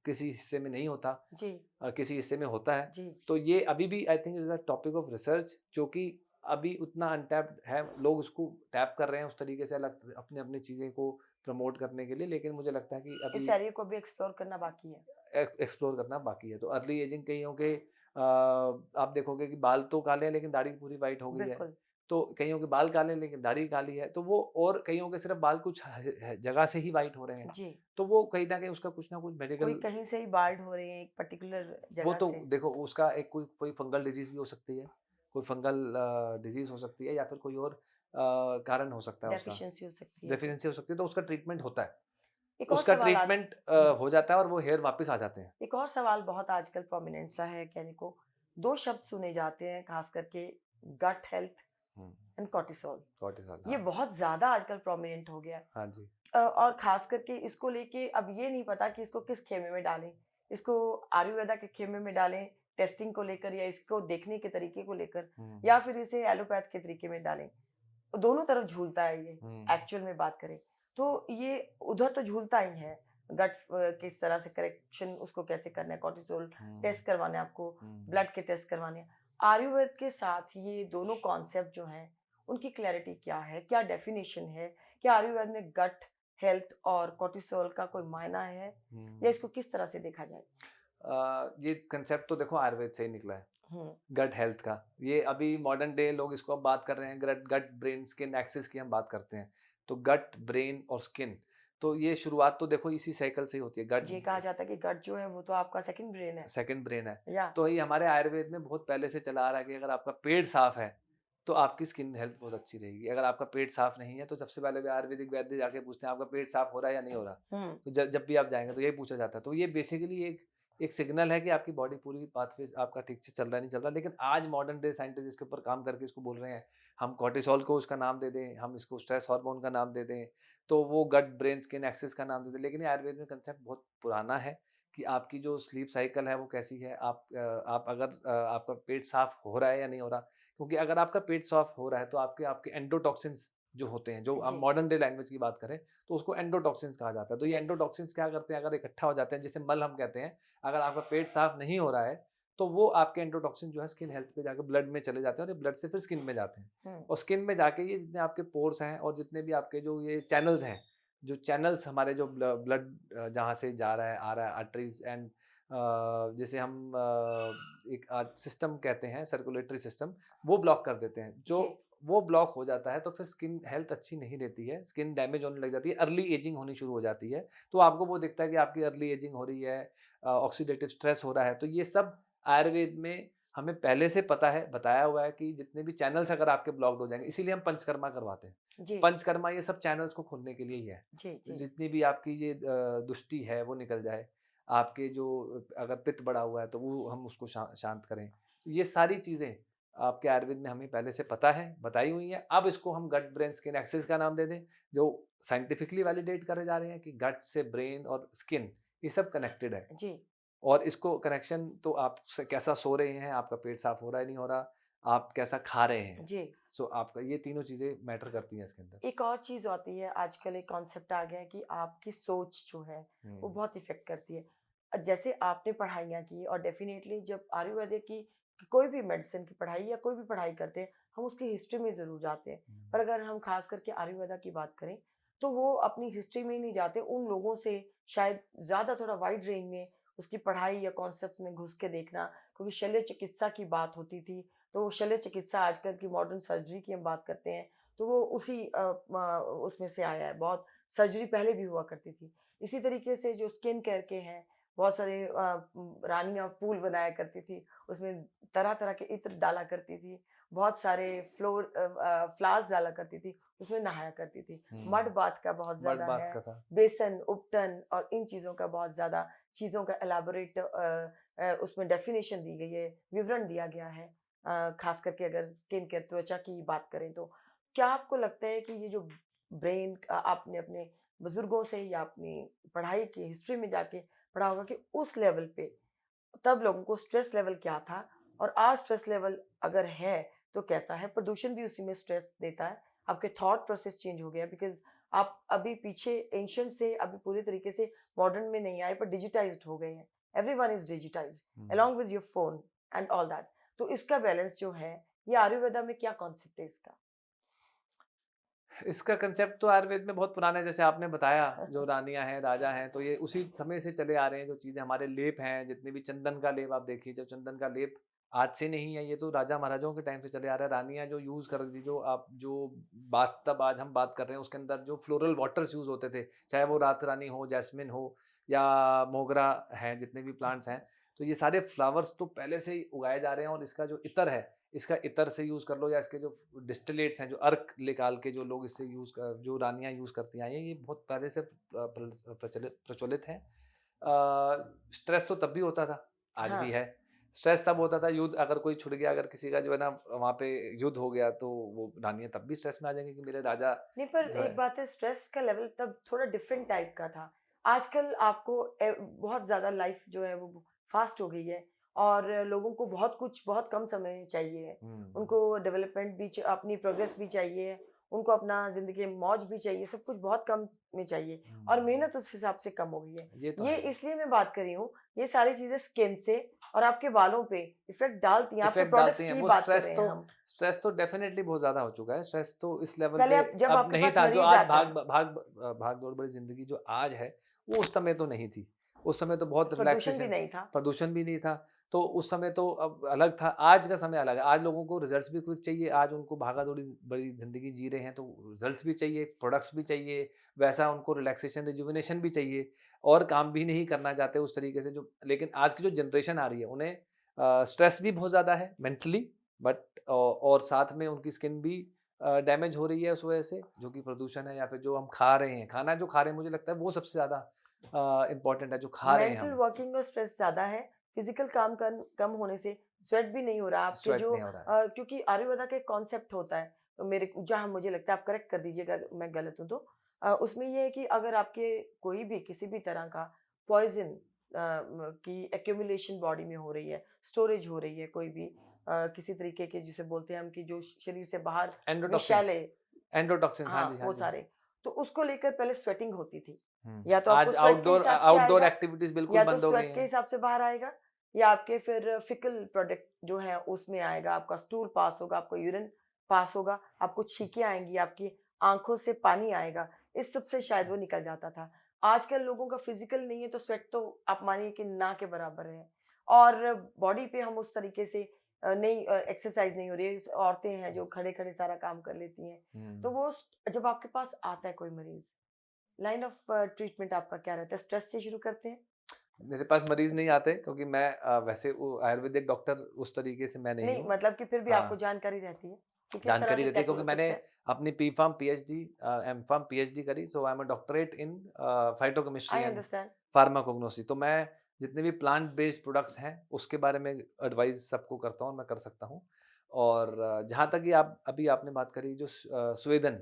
किसी हिस्से में नहीं होता, जी, किसी हिस्से में होता है। जी। तो ये अभी भी I think is a topic of research, जो कि अभी उतना अनटैप्ड है। लोग उसको टैप कर रहे हैं उस तरीके से अलग अपनी-अपनी चीज़ें को प्रमोट करने के लिए, लेकिन मुझे लगता है कि इस अभी एरिया को भी एक्सप्लोर करना बाकी है। एक्सप्लोर करना बाकी है। तो अर्ली एजिंग कईयों के आप देखोगे कि बाल तो काले हैं लेकिन दाढ़ी पूरी व्हाइट हो गई है। बिल्कुल, तो कईयों के बाल काले हैं लेकिन दाढ़ी काली है। तो वो, और कईयों के सिर्फ़ बाल कुछ जगह से ही व्हाइट हो रहे हैं। जी। तो वो कहीं न कहीं उसका कुछ ना कुछ कोई मेडिकल, कहीं से ही बाल्ड हो रहे हैं एक पर्टिकुलर वो जगह तो से। देखो उसका एक कोई कोई फंगल डिज़ीज़ भी हो सकती है, कोई फंगल डिज़ीज़ हो सकती है, या फिर कोई और कारण हो सकता है उसका, डेफिशिएंसी हो सकती है कोई। डेफ़िशिएंसी हो सकती है, तो उसका ट्रीटमेंट होता है। एक और उसका सवाल ट्रीटमेंट हुँ, हो जाता है और वो हेयर वापस आ जाते हैं। एक और सवाल बहुत आजकल प्रोमिनेंट सा है कहने को। 2 शब्द सुने जाते हैं खास करके गट हेल्थ हुँ, एंड कॉर्टिसोल। कॉर्टिसोल, ये हाँ। बहुत ज़्यादा आजकल प्रोमिनेंट हो गया है। हाँ जी। और खास करके इसको लेके अब ये नहीं पता कि इसको किस खेमे में डालें। इसको आयुर्वेदा के खेमे में डालें, टेस्टिंग को लेकर या इसको देखने के तरीके को लेकर, हुँ, या फिर इसे एलोपैथ के तरीके में डालें। दोनों तरफ झूलता है ये, हुँ, एक्चुअल में बात करें। तो ये उधर तो झूलता ही है, किस तरह से करेक्शन उसको कैसे करना है, कॉर्टिसोल हुँ, टेस्ट करवाने हैं आपको, हुँ। ब्लड के टेस्ट करवाने हैं। आयुर्वेद के साथ ये दोनों कॉन्सेप्ट जो हैं, उनकी क्लैरिटी क्या है? क्या डेफिनिशन है? क्या आयुर्वेद में गट हेल्थ और कॉर्टिसोल का कोई मायना है? या हुँ। इसको किस तरह से देखा जाए? ये कांसेप्ट तो देखो आयुर्वेद से ही निकला है, हुँ, गट हेल्थ का। ये अभी मॉडर्न डे लोग इसको अब बात कर रहे हैं, गट गट ब्रेन स्किन एक्सिस की हम बात करते हैं। तो गट, ब्रेन और स्किन, तो ये शुरुआत तो देखो इसी साइकिल से ही होती है। ये कहा जाता है कि गट जो है वो तो आपका सेकंड ब्रेन है। सेकंड ब्रेन है। या तो ये हमारे आयुर्वेद में बहुत पहले से चला आ रहा है कि अगर आपका पेट साफ है, तो आपकी स्किन हेल्थ बहुत अच्छी रहेगी। अगर आपका पेट साफ नहीं है, तो सबसे पहले भी आयुर्वेदिक वैद्य जाके पूछते हैं आपका पेट साफ हो रहा है या नहीं हो रहा? हुँ, तो जब भी आप जाएँगे तो यही पूछा जाता है। तो ये बेसिकली एक एक सिग्नल है कि आपकी बॉडी पूरी पाथवे आपका ठीक से चल रहा है नहीं चल रहा। लेकिन आज मॉडर्न डे साइंटिस्ट इसके ऊपर काम करके इसको बोल रहे हैं, हम कॉर्टिसोल को उसका नाम दे दें, हम इसको स्ट्रेस हार्मोन का नाम दे दें, तो वो गट ब्रेन स्किन एक्सिस का नाम दे दें। लेकिन ये आयुर्वेद में कंसेप्ट बहुत पुराना है कि आपकी जो स्लीप साइकिल है वो कैसी है, आप अगर आपका पेट साफ हो रहा है या नहीं हो रहा। क्योंकि अगर आपका पेट साफ हो रहा है तो आपके आपके एंडोटॉक्सिन्स जो होते हैं, जो अब जी। मॉडर्न डे लैंग्वेज की बात करें तो उसको एंडोटॉक्सिन्स कहा जाता है। तो ये यस। एंडोटॉक्सिन्स क्या करते हैं, अगर इकट्ठा हो जाते हैं, जिसे मल हम कहते हैं, अगर आपका पेट साफ नहीं हो रहा है तो वो आपके एंडोटॉक्सिन जो है स्किन हेल्थ पे जाकर ब्लड में चले जाते हैं और ये ब्लड से फिर स्किन में जाते हैं। हुँ। और स्किन में जाके ये जितने आपके पोर्स हैं और जितने भी आपके जो ये चैनल्स हैं, जो चैनल्स हमारे जो ब्लड जहाँ से जा रहा है आ रहा है, आर्टरीज एंड जिसे हम एक सिस्टम कहते हैं, सर्कुलेटरी सिस्टम, वो ब्लॉक कर देते हैं। जो जी। वो ब्लॉक हो जाता है तो फिर स्किन हेल्थ अच्छी नहीं रहती है, स्किन डैमेज होने लग जाती है, अर्ली एजिंग होनी शुरू हो जाती है। तो आपको वो दिखता है कि आपकी अर्ली एजिंग हो रही है, ऑक्सीडेटिव स्ट्रेस हो रहा है। तो ये सब आयुर्वेद में हमें पहले से पता है, बताया हुआ है कि जितने भी चैनल्स अगर आपके ब्लॉक्ड हो जाएँगे, इसीलिए हम पंचकर्मा करवाते हैं। जी। पंचकर्मा ये सब चैनल्स को खोलने के लिए ही है। जी। जी। जितनी भी आपकी ये दुष्टि है वो निकल जाए, आपके जो अगर पित्त बढ़ा हुआ है तो वो हम उसको शांत करें। ये सारी चीज़ें आपके आयुर्वेद में हमें पहले से पता है, बताई हुई हैं। अब इसको हम गट ब्रेन स्किन एक्सिस का नाम दे दें, जो साइंटिफिकली वैलिडेट करे जा रहे हैं कि गट से ब्रेन और स्किन ये सब कनेक्टेड है। जी। और इसको कनेक्शन तो आप कैसा सो रहे हैं, आपका पेट साफ हो रहा है नहीं हो रहा, आप कैसा खा रहे हैं। जी। सो आपका ये तीनों चीज़ें मैटर करती हैं इसके अंदर। एक और चीज़ आती है, आजकल एक कॉन्सेप्ट आ गया है कि आपकी सोच जो है, वो हुँ। बहुत इफ़ेक्ट करती है। जैसे आपने पढ़ाइयाँ की और डेफ़िनेटली जब आयुर्वेदिक की कोई भी मेडिसिन की पढ़ाई या कोई भी पढ़ाई करते हैं, हम उसकी हिस्ट्री में ज़रूर जाते हैं। हुँ। पर अगर हम ख़ास करके आयुर्वेदा की बात करें, तो वो अपनी हिस्ट्री में ही नहीं जाते, उन लोगों से शायद ज़्यादा थोड़ा वाइड रेंज में उसकी पढ़ाई या कॉन्सेप्ट में घुस के देखना, क्योंकि शल्य चिकित्सा की बात होती थी, तो वो शल्य चिकित्सा आजकल की मॉडर्न सर्जरी की हम बात करते हैं, तो वो उसी उसमें से आया है। बहुत सर्जरी पहले भी हुआ करती थी। इसी तरीके से जो स्किन केयर के हैं, बहुत सारे रानियाँ पूल बनाया करती थी, उसमें तरह-तरह के इत्र डाला करती थी, बहुत सारे फ्लावर्स डाला करती थी, उसमें नहाया करती थी। मड हुँ। बाथ का बहुत बर्ड ज़्यादा बाथ है, का था। बेसन, उपटन और इन चीज़ों का बहुत ज़्यादा चीज़ों का एलैबोरेट उसमें डेफ़िनिशन दी गई है, विवरण दिया गया है। ख़ास करके अगर स्किन केयर त्वचा की बात करें तो। क्या आपको लगता है कि ये जो ब्रेन आपने अपने बुजुर्गों से या अपनी पढ़ाई की हिस्ट्री में जाके पढ़ा होगा कि उस लेवल पे तब लोगों को स्ट्रेस लेवल क्या था और आज स्ट्रेस लेवल अगर है तो कैसा है? प्रदूषण भी उसी में स्ट्रेस देता है। आपके थॉट प्रोसेस चेंज हो गया बिकॉज़ आप अभी पीछे एंशिएंट से अभी पूरी तरीके से मॉडर्न में नहीं आए पर डिजिटाइज्ड हो गए हैं। Everyone is digitised hmm. Along with your phone and all that. तो इसका बैलेंस जो है, ये आयुर्वेदा में क्या कॉन्सेप्ट है इसका? इसका कंसेप्ट तो आयुर्वेद में बहुत पुराना है, जैसे आपने बताया, जो रानियाँ हैं, राजा हैं, तो ये उसी समय से चले आ रहे हैं। जो चीज़ें हमारे लेप हैं, जितने भी चंदन का लेप आप देखिए, जो चंदन का लेप आज से नहीं है, ये तो राजा महाराजाओं के टाइम से चले आ रहा है। रानियाँ जो यूज़ कर रही थी, जो बाथ टब आज हम बात कर रहे हैं, उसके अंदर जो फ्लोरल वाटर्स यूज़ होते थे, चाहे वो रात रानी हो, जैस्मिन हो या मोगरा है, जितने भी प्लांट्स हैं, तो ये सारे फ्लावर्स तो पहले से ही उगाए जा रहे हैं। और इसका जो इत्र है, इसका इत्र से यूज़ कर लो या इसके जो डिस्टिलेट्स हैं, जो अर्क निकाल के जो लोग इससे जो रानियाँ यूज़ करती आई हैं, ये बहुत पहले से प्रचलित प्रचलित हैं। स्ट्रेस तो तब भी होता था, आज हाँ। भी है। स्ट्रेस तब होता था, युद्ध अगर कोई छुड़ गया, अगर किसी का जो है ना वहाँ पे युद्ध हो गया, तो वो रानियाँ तब भी स्ट्रेस में आ जाएँगी कि मेरे राजा नहीं, पर जो है। एक बात है, स्ट्रेस का लेवल तब थोड़ा डिफरेंट टाइप का था। आजकल आपको बहुत ज़्यादा लाइफ जो है वो फ़ास्ट हो गई है और लोगों को बहुत कुछ बहुत कम समय में चाहिए है। हुँ, उनको डेवलपमेंट भी अपनी प्रोग्रेस भी चाहिए, उनको अपना ज़िंदगी में मौज भी चाहिए, सब कुछ बहुत कम में चाहिए और हुँ, मेहनत उस हिसाब से कम हो गई है। ये तो ये है। इसलिए मैं बात कर रही हूँ, ये सारी चीज़ें स्किन से और आपके बालों पे इफ़ेक्ट डालती हैं, आपके इफ़ेक्ट डालती प्रोडक्ट्स हैं, की वो बात कर रहे हैं हम। स्ट्रेस तो डेफ़िनेटली बहुत ज़्यादा हो चुका है। स्ट्रेस तो इस लेवल पहले पे आप जब अब आपके नहीं पास था, जो मरीज़ आज आता, भाग-दौड़ भरी ज़िंदगी जो आज है, वो उस समय तो नहीं थी। उस समय तो बहुत प्रदूषण भी रिलैक्सेशन, नहीं था। प्रदूषण भी नहीं था, तो उस समय तो अब अलग था, आज का समय अलग है। आज लोगों को रिज़ल्ट्स भी क्विक चाहिए, आज उनको भागा-दौड़ी बड़ी ज़िंदगी जी रहे हैं, तो रिज़ल्ट्स भी चाहिए, प्रोडक्ट्स भी चाहिए, वैसा उनको रिलैक्सेशन, रिजुविनेशन भी चाहिए और काम भी नहीं करना चाहते उस तरीके से जो। लेकिन आज की जो जनरेशन आ रही है, उन्हें स्ट्रेस भी बहुत ज़्यादा है मेंटली, बट और साथ में उनकी स्किन भी डैमेज हो रही है उस वजह से, जो कि प्रदूषण है या फिर जो हम खा रहे हैं। खाना जो खा रहे हैं, मुझे लगता है वो सबसे ज़्यादा इम्पोर्टेंट है, जो खा रहे हैं मेंटल हम। वर्किंग और स्ट्रेस ज़्यादा है, फिजिकल काम कम होने से स्वेट भी नहीं हो रहा आपके स्वेट जो नहीं हो रहा है। क्योंकि आयुर्वेदा का एक कॉन्सेप्ट होता है, तो मेरे जहाँ मुझे लगता है, आप करेक्ट कर दीजिएगा अगर मैं गलत हूँ तो, उसमें ये है कि अगर आपके कोई भी किसी भी तरह का पॉइजन की एक्यूमुलेशन बॉडी में हो रही है, स्टोरेज हो रही है, कोई भी किसी तरीके के जिसे बोलते हैं हम कि जो शरीर से बाहर एंडोटॉक्सिन्स, विषैले, एंडोटॉक्सिन्स, हाँ हाँ जी, हाँ वो जी। सारे, तो उसको लेकर पहले स्वेटिंग होती थी, हुँ। या तो आपको आज स्वेट के आउटडोर हिसाब से आउटडोर आएगा, एक्टिविटीज़ बिल्कुल या तो बंद हो गई स्वेट के हैं। हिसाब से बाहर आएगा, या आपके फिर फिकल प्रोडक्ट जो है उसमें आएगा, आपका स्टूल पास होगा, आपका यूरिन पास होगा, आपको छींकें आएँगी, आपकी आँखों से पानी आएगा, इस सब से शायद वो निकल जाता था। आजकल लोगों का फिज़िकल नहीं है तो स्वेट तो आप मानिए कि ना के बराबर है, और बॉडी पे हम उस तरीके से नहीं एक्सरसाइज़ नहीं हो रही है, औरतें हैं जो खड़े-खड़े सारा काम कर लेती हैं। तो हुँ। वो जब आपके पास आता है कोई मरीज़, लाइन ऑफ ट्रीटमेंट आपका क्या रहता है? स्ट्रेस से शुरू करते हैं? मेरे पास मरीज़ नहीं आते, क्योंकि मैं वैसे वो आयुर्वेदिक डॉक्टर उस तरीके से मैं नहीं नहीं, हूँ। मतलब कि फिर भी आपको हाँ, जानकारी रहती है कि किस तरह जानकारी से रहती है, टैकल क्योंकि हो मैंने सकता है? अपनी पी.फार्म, पीएचडी, एम.फार्म, पीएचडी करी, so I am a doctorate in phytochemistry I and understand. Pharmacognosy. तो मैं जितने भी प्लांट बेस्ड प्रोडक्ट्स हैं, उसके बारे में एडवाइस सबको करता हूँ और मैं कर सकता हूँ। और जहाँ तक कि आप अभी आपने बात करी, जो स्वेदन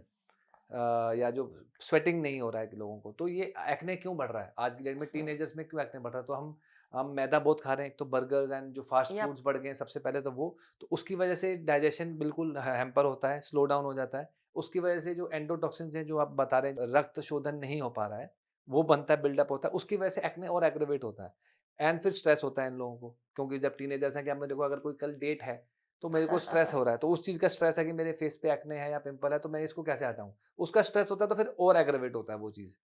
या जो स्वेटिंग नहीं हो रहा है कि लोगों को, तो ये एक्ने क्यों बढ़ रहा है? आज की डेट में हुँ, टीनेजर्स में क्यों एक्ने बढ़ रहा है? तो हम मैदा बहुत खा रहे हैं, एक तो बर्गर्स एंड जो फास्ट या फूड्स बढ़ गए हैं सबसे पहले तो वो, तो उसकी वजह से डाइजेशन बिल्कुल हैम्पर होता है, स्लो डाउन हो जाता है। उसकी वजह से जो एंडोटॉक्सिन्स हैं, जो आप बता रहे हैं, रक्त शोधन नहीं हो पा रहा है, वो बनता है, बिल्डअप होता है, उसकी वजह से एक्ने और एग्रवेट होता है। एंड फिर स्ट्रेस होता है इन लोगों को, क्योंकि जब टीनेजर्स हैं कि अब मेरे को अगर कोई कल डेट है, तो मेरे को स्ट्रेस हो रहा है, तो उस चीज़ का स्ट्रेस है कि मेरे फेस पे एक्ने है या पिंपल है, तो मैं इसको कैसे हटाऊँ? उसका स्ट्रेस होता है, तो फिर और एग्रवेट होता है वो चीज़।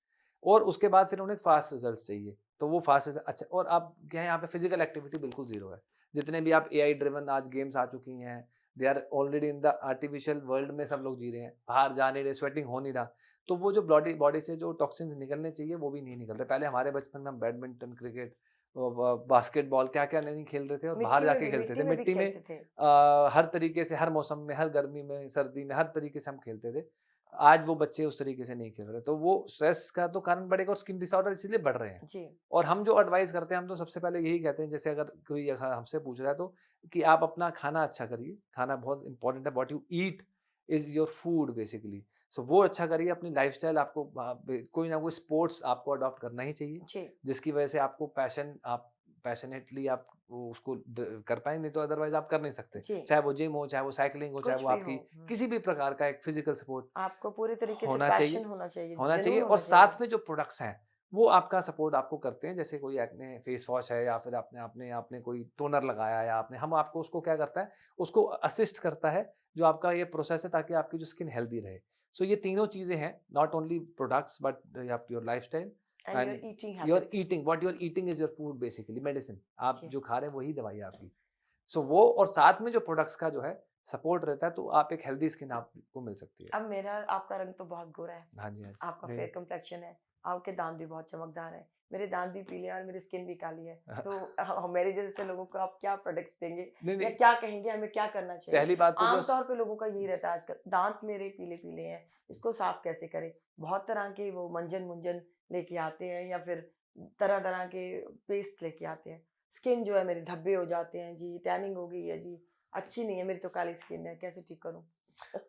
और उसके बाद फिर उन्हें फास्ट रिजल्ट्स चाहिए, तो वो फास्ट रिजल्ट अच्छा। और अब क्या है, यहाँ पे फिजिकल एक्टिविटी बिल्कुल ज़ीरो है। जितने भी आप एआई ड्रिवन आज गेम्स आ चुकी हैं, they are already in the artificial world में सब लोग जी रहे हैं, बाहर जा नहीं रहे, स्वेटिंग हो नहीं रहा। तो वो जो बॉडी बॉडी से जो टॉक्सिन्स निकलने चाहिए, वो भी नहीं निकल रहे। पहले हमारे बचपन में हम बैडमिंटन, क्रिकेट, बास्केटबॉल क्या-क्या नहीं खेल रहे थे और बाहर जाके खेलते थे। मिट्टी में भी मिट्टी में खेलते थे। हर तरीके से, हर मौसम में, हर गर्मी में, सर्दी में, हर तरीके से हम खेलते थे। आज वो बच्चे उस तरीके से नहीं खेल रहे, तो वो स्ट्रेस का तो कारण बढ़ेगा और स्किन डिसऑर्डर इसीलिए बढ़ रहे हैं। जी, और हम जो एडवाइस करते हैं, हम तो सबसे पहले यही कहते हैं, जैसे अगर कोई हमसे पूछ रहा है तो, कि आप अपना खाना अच्छा करिए। खाना बहुत इंपॉर्टेंट है, what you eat is your food basically. So वो अच्छा करिए, अपनी लाइफ़स्टाइल आपको कोई ना कोई स्पोर्ट्स आपको अडॉप्ट करना ही चाहिए, जी, जिसकी वजह से आपको आप पैशनेटली आप वो उसको कर पाएँ, नहीं तो अदरवाइज़ आप कर नहीं सकते। जी, चाहे वो जिम हो, चाहे वो साइक्लिंग हो, चाहे कुछ वो भी हो। आपकी हुँ, किसी भी प्रकार का एक फिज़िकल सपोर्ट आपको पूरे तरीके से होना पैशन चाहिए, होना चाहिए। जुनून और होना चाहिए। साथ में जो प्रोडक्ट्स हैं, वो आपका सपोर्ट आपको करते हैं। जैसे कोई एक्ने फेस वॉश है, या फिर आपने आपने आपने कोई टोनर लगाया, या आपने हम आपको उसको क्या करता है, उसको असिस्ट करता है, जो आपका ये प्रोसेस है, ताकि आपकी जो स्किन हेल्दी रहे। सो ये तीनों चीज़ें हैं, not only products but you have your lifestyle and your and eating your habits. Eating, what you are eating is your food basically, medicine. आप जी, जो खा रहे हैं वही दवाई है आपकी। सो वो, और साथ में जो प्रोडक्ट्स का जो है सपोर्ट रहता है, तो आप एक हेल्दी स्किन आपको मिल सकती है। अब मेरा आपका रंग तो बहुत गोरा है। हाँ जी, हाँ जी। आपका नहीं, फेयर कंप्लेक्शन है, आपके दाँत भी बहुत चमकदार हैं, मेरे दाँत भी पीले हैं और मेरी स्किन भी काली है। तो मेरे जैसे लोगों को आप क्या प्रोडक्ट्स देंगे नहीं, या नहीं, क्या कहेंगे, हमें क्या करना चाहिए? पहली बात तो जो आम तौर पे लोगों का यही रहता है आजकल, दाँत मेरे पीले-पीले हैं, इसको साफ कैसे करें? बहुत तरह के वो मंजन-मुंजन लेके आते हैं, या फिर तरह-तरह के पेस्ट लेके आते हैं। स्किन जो है मेरे धब्बे हो जाते हैं जी, टैनिंग हो गई है जी, अच्छी नहीं है, मेरी तो काली स्किन है, कैसे ठीक करूँ?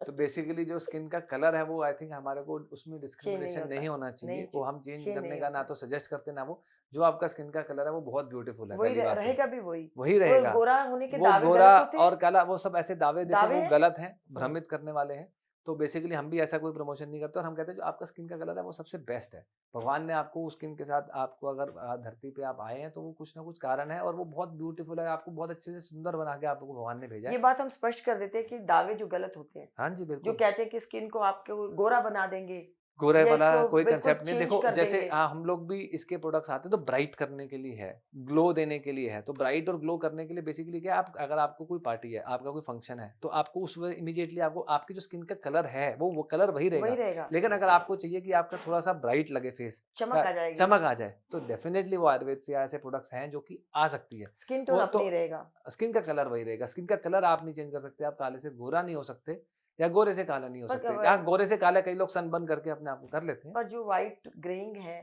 तो बेसिकली जो स्किन का कलर है, वो आई थिंक हमारे को उसमें चेंज नहीं डिस्क्रिमिनेशन होता, नहीं होना नहीं चाहिए, वो हम चेंज चेंज करने नहीं का ना होता। तो सजेस्ट करते ना वो। जो आपका स्किन का कलर है वो बहुत ब्यूटीफुल है, वही पहली बात तो रहेगा भी वही। वही वो रहेगा। गोरा होने के वो दावे गोरा गलत होते हैं, और काला, वो सब ऐसे दावे, देखो दावे वो हैं। गलत हैं, हुँ, भ्रमित करने वाले हैं। तो बेसिकली हम भी ऐसा कोई प्रमोशन नहीं करते, और हम कहते हैं जो आपका स्किन का कलर है वो सबसे बेस्ट है। भगवान ने आपको उस स्किन के साथ, आपको अगर धरती पे आप आए हैं, तो वो कुछ ना कुछ कारण है, और वो बहुत ब्यूटीफुल है, आपको बहुत अच्छे से सुंदर बना के आपको भगवान ने भेजा ये है। बात हम स्पष्ट कर देते हैं कि दावे जो गलत होते हैं, हाँ जी, जो बिल्कुल। कहते हैं कि स्किन को आपको गोरा बना देंगे गोरे या वाला इसको कोई बिल्कुल कंसेप्ट नहीं है। चेंज देखो, कर जैसे देंगे। हम लोग भी इसके प्रोडक्ट्स आते हैं तो ब्राइट करने के लिए है, ग्लो देने के लिए है। तो ब्राइट और ग्लो करने के लिए बेसिकली क्या है, आप अगर आपको कोई पार्टी है, आपका कोई फंक्शन है, तो आपको उस वे इमीडिएटली आपको आपकी जो स्किन का कलर है, वो कलर वही वही रहेगा। रहेगा, लेकिन अगर आपको चाहिए कि आपका थोड़ा-सा ब्राइट लगे फेस, चमक आ जाएगी, चमक आ जाए, तो डेफिनिटली वो आयुर्वेद से ऐसे प्रोडक्ट्स हैं जो कि आ सकती है। स्किन टोन वो अपने तो ही रहेगा। स्किन का कलर वही रहेगा। स्किन का कलर आप नहीं चेंज कर सकते, आप काले से गोरा नहीं हो सकते, या गोरे से काला नहीं हो पर सकते। हाँ, गोरे से काला कई लोग सनबर्न करके अपने आप को कर लेते हैं। पर जो व्हाइट ग्रेइंग है,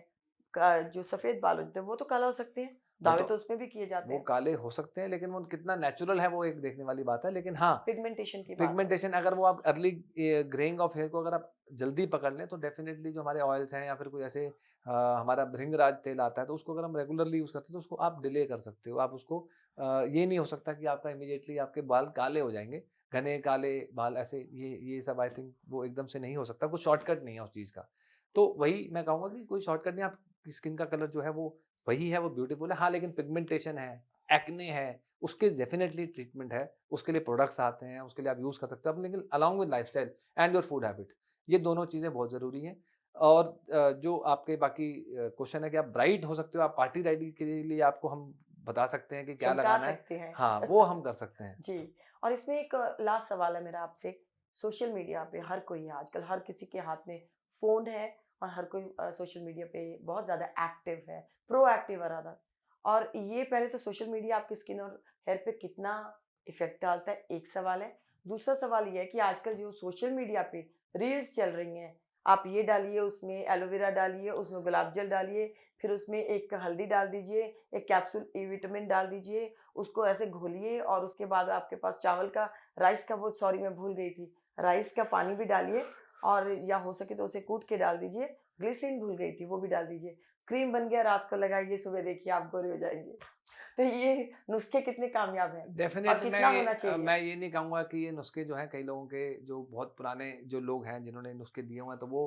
जो सफेद बाल होते हैं वो तो काला हो सकते हैं, वो दावे तो तो उसमें भी किए जाते वो हैं। काले हो सकते हैं, लेकिन वो कितना नेचुरल है वो एक देखने वाली बात है। लेकिन हाँ, पिगमेंटेशन की बात है। पिगमेंटेशन अगर वो आप अर्ली ग्रेइंग ऑफ हेयर को अगर आप जल्दी पकड़ लें तो डेफिनेटली जो हमारे ऑयल्स हैं या फिर कोई ऐसे हमारा भृंगराज तेल आता है तो उसको अगर हम रेगुलरली यूज़ करते हैं तो उसको आप डिले कर सकते हो। आप उसको ये नहीं हो सकता कि आपका इमीडिएटली आपके बाल काले हो जाएँगे, घने काले बाल ऐसे ये सब आई थिंक वो एकदम से नहीं हो सकता, कुछ शॉर्टकट नहीं है उस चीज़ का। तो वही मैं कहूँगा कि कोई शॉर्टकट नहीं, आपकी स्किन का कलर जो है वो वही है, वो ब्यूटीफुल है। हाँ, लेकिन पिगमेंटेशन है, एक्ने है, उसके डेफिनेटली ट्रीटमेंट है, उसके लिए प्रोडक्ट्स आते हैं, उसके लिए आप यूज़ कर सकते हो। अब लेकिन along with lifestyle and your food habit, ये दोनों चीज़ें बहुत ज़रूरी हैं। और जो आपके बाकी क्वेश्चन है कि आप ब्राइट हो सकते हो, आप पार्टी रेडी के लिए आपको हम बता सकते हैं कि क्या चमका लगाना है। सकते हैं। हाँ, वो हम कर सकते हैं। जी, और इसमें एक लास्ट सवाल है मेरा आपसे। सोशल मीडिया पे हर कोई है आजकल, हर किसी के हाथ में फ़ोन है और हर कोई सोशल मीडिया पे बहुत ज़्यादा एक्टिव है, प्रोएक्टिव रादर। और ये पहले तो सोशल मीडिया आपकी स्किन और हेयर पे कितना इफ़ेक्ट डालता है, एक सवाल है। दूसरा सवाल ये है कि आजकल जो सोशल मीडिया पे रील्स चल रही हैं, आप ये डालिए, उसमें एलोवेरा डालिए, उसमें गुलाब जल डालिए, फिर उसमें एक हल्दी डाल दीजिए, एक कैप्सूल ई विटामिन डाल दीजिए, उसको ऐसे घोलिए और उसके बाद आपके पास चावल का राइस का वो सॉरी मैं भूल गई थी, राइस का पानी भी डालिए और या हो सके तो उसे कूट के डाल दीजिए, ग्लिसरीन भूल गई थी वो भी डाल दीजिए। क्रीम बन गया, रात को लगाइए, सुबह देखिए आप गोरे हो जाएँगे। तो ये नुस्खे कितने कामयाब हैं और डेफ़िनेटली कितना होना चाहिए? मैं ये नहीं कहूँगा कि ये नुस्खे जो हैं कई लोगों के जो बहुत पुराने जो लोग हैं जिन्होंने नुस्खे दिए हुए हैं तो वो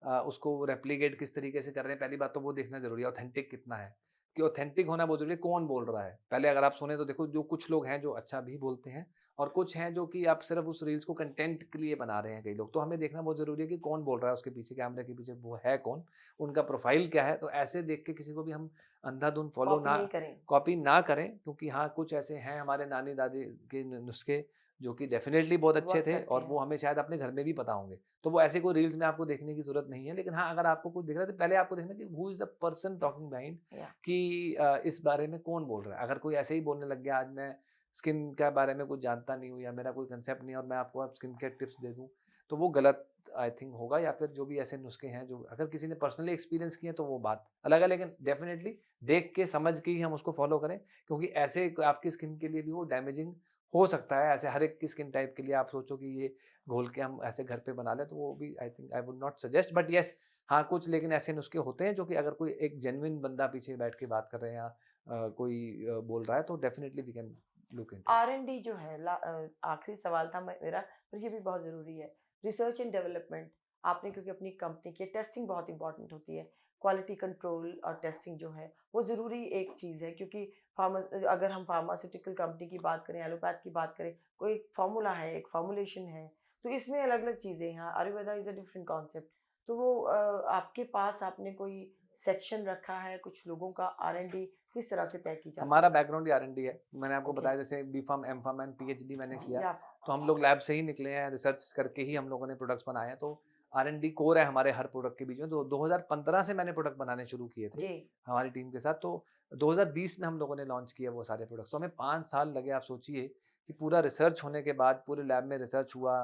उसको रेप्लिकेट किस तरीके से कर रहे हैं, पहली बात तो वो देखना ज़रूरी है, ऑथेंटिक कितना है, कि ऑथेंटिक होना बहुत ज़रूरी है, कौन बोल रहा है। पहले अगर आप सुने तो देखो जो कुछ लोग हैं जो अच्छा भी बोलते हैं और कुछ हैं जो कि आप सिर्फ़ उस रील्स को कंटेंट के लिए बना रहे हैं कई लोग। तो हमें देखना बहुत ज़रूरी है कि कौन बोल रहा है उसके पीछे, कैमरे के पीछे वो है कौन, उनका प्रोफ़ाइल क्या है। तो ऐसे देख के किसी को भी हम अंधाधुंध फ़ॉलो कॉपी ना नहीं करें। कॉपी ना करें, क्योंकि हाँ, कुछ ऐसे हैं हमारे नानी-दादी के नुस्खे जो कि डेफ़िनेटली बहुत अच्छे वर्क थे करते और वो हैं। हमें शायद अपने घर में भी पता होंगे। तो वो ऐसे कोई रील्स में आपको देखने की ज़रूरत नहीं है। लेकिन हाँ, अगर आपको कुछ दिख रहा है तो पहले आपको देखना कि who is the person talking behind, या कि इस बारे में कौन बोल रहा है। अगर कोई ऐसे ही बोलने लग गया, आज मैं स्किन के बारे में कुछ जानता नहीं हूँ या मेरा कोई कांसेप्ट नहीं है और मैं आपको अब स्किन केयर टिप्स दे दूँ, तो वो गलत आई थिंक होगा। या फिर जो भी ऐसे नुस्खे हैं जो अगर किसी ने पर्सनली एक्सपीरियंस किए हैं तो वो बात अलग है, लेकिन डेफ़िनेटली देख के समझ के ही हम उसको फ़ॉलो करें, क्योंकि ऐसे आपकी स्किन के लिए भी वो डैमेजिंग हो सकता है। ऐसे हर एक की स्किन टाइप के लिए आप सोचो कि ये घोल के हम ऐसे घर पे बना लें तो वो भी I think I would not suggest, but yes, हाँ, कुछ लेकिन ऐसे नुस्खे होते हैं जो कि अगर कोई एक जेन्युइन बंदा पीछे बैठ के बात कर रहे हैं या कोई बोल रहा है तो definitely we can look into it. R and D जो है आखिरी सवाल था मेरा, पर ये भी बहुत ज़रूरी है। रिसर्च एंड डेवलपमेंट आपने क्योंकि अपनी कंपनी की टेस्टिंग बहुत इम्पोर्टेंट होती है। क्वालिटी कंट्रोल और टेस्टिंग जो है वो ज़रूरी एक चीज़ है, क्योंकि अगर हम फार्मास्यूटिकल कंपनी की बात करें, एलोपैथ की बात करें, कोई फ़ॉर्मूला है, एक फ़ॉर्मूलेशन है, तो इसमें अलग-अलग चीज़ें हैं। Ayurveda is a different concept. तो वो आपके पास आपने कोई सेक्शन रखा है, कुछ लोगों का आर-एन-डी किस तरह से तय की जाती हमारा है? बैकग्राउंड ही आर-एन-डी है। मैंने आपको ओके, बताया जैसे बी-फार्म, एम-फार्म एंड पीएचडी मैंने किया। या तो हम लोग लैब से ही निकले हैं, रिसर्च करके ही हम लोगों ने प्रोडक्ट्स बनाए हैं। तो आर-एन-डी कोर है हमारे हर प्रोडक्ट के बीच में। तो 2015 से मैंने प्रोडक्ट बनाने शुरू किए थे, जी। हमारी टीम के साथ। तो 2020 में हम लोगों ने लॉन्च किए वो सारे प्रोडक्ट्स। तो हमें 5 साल लगे, आप सोचिए कि पूरा रिसर्च होने के बाद पूरे लैब में रिसर्च हुआ,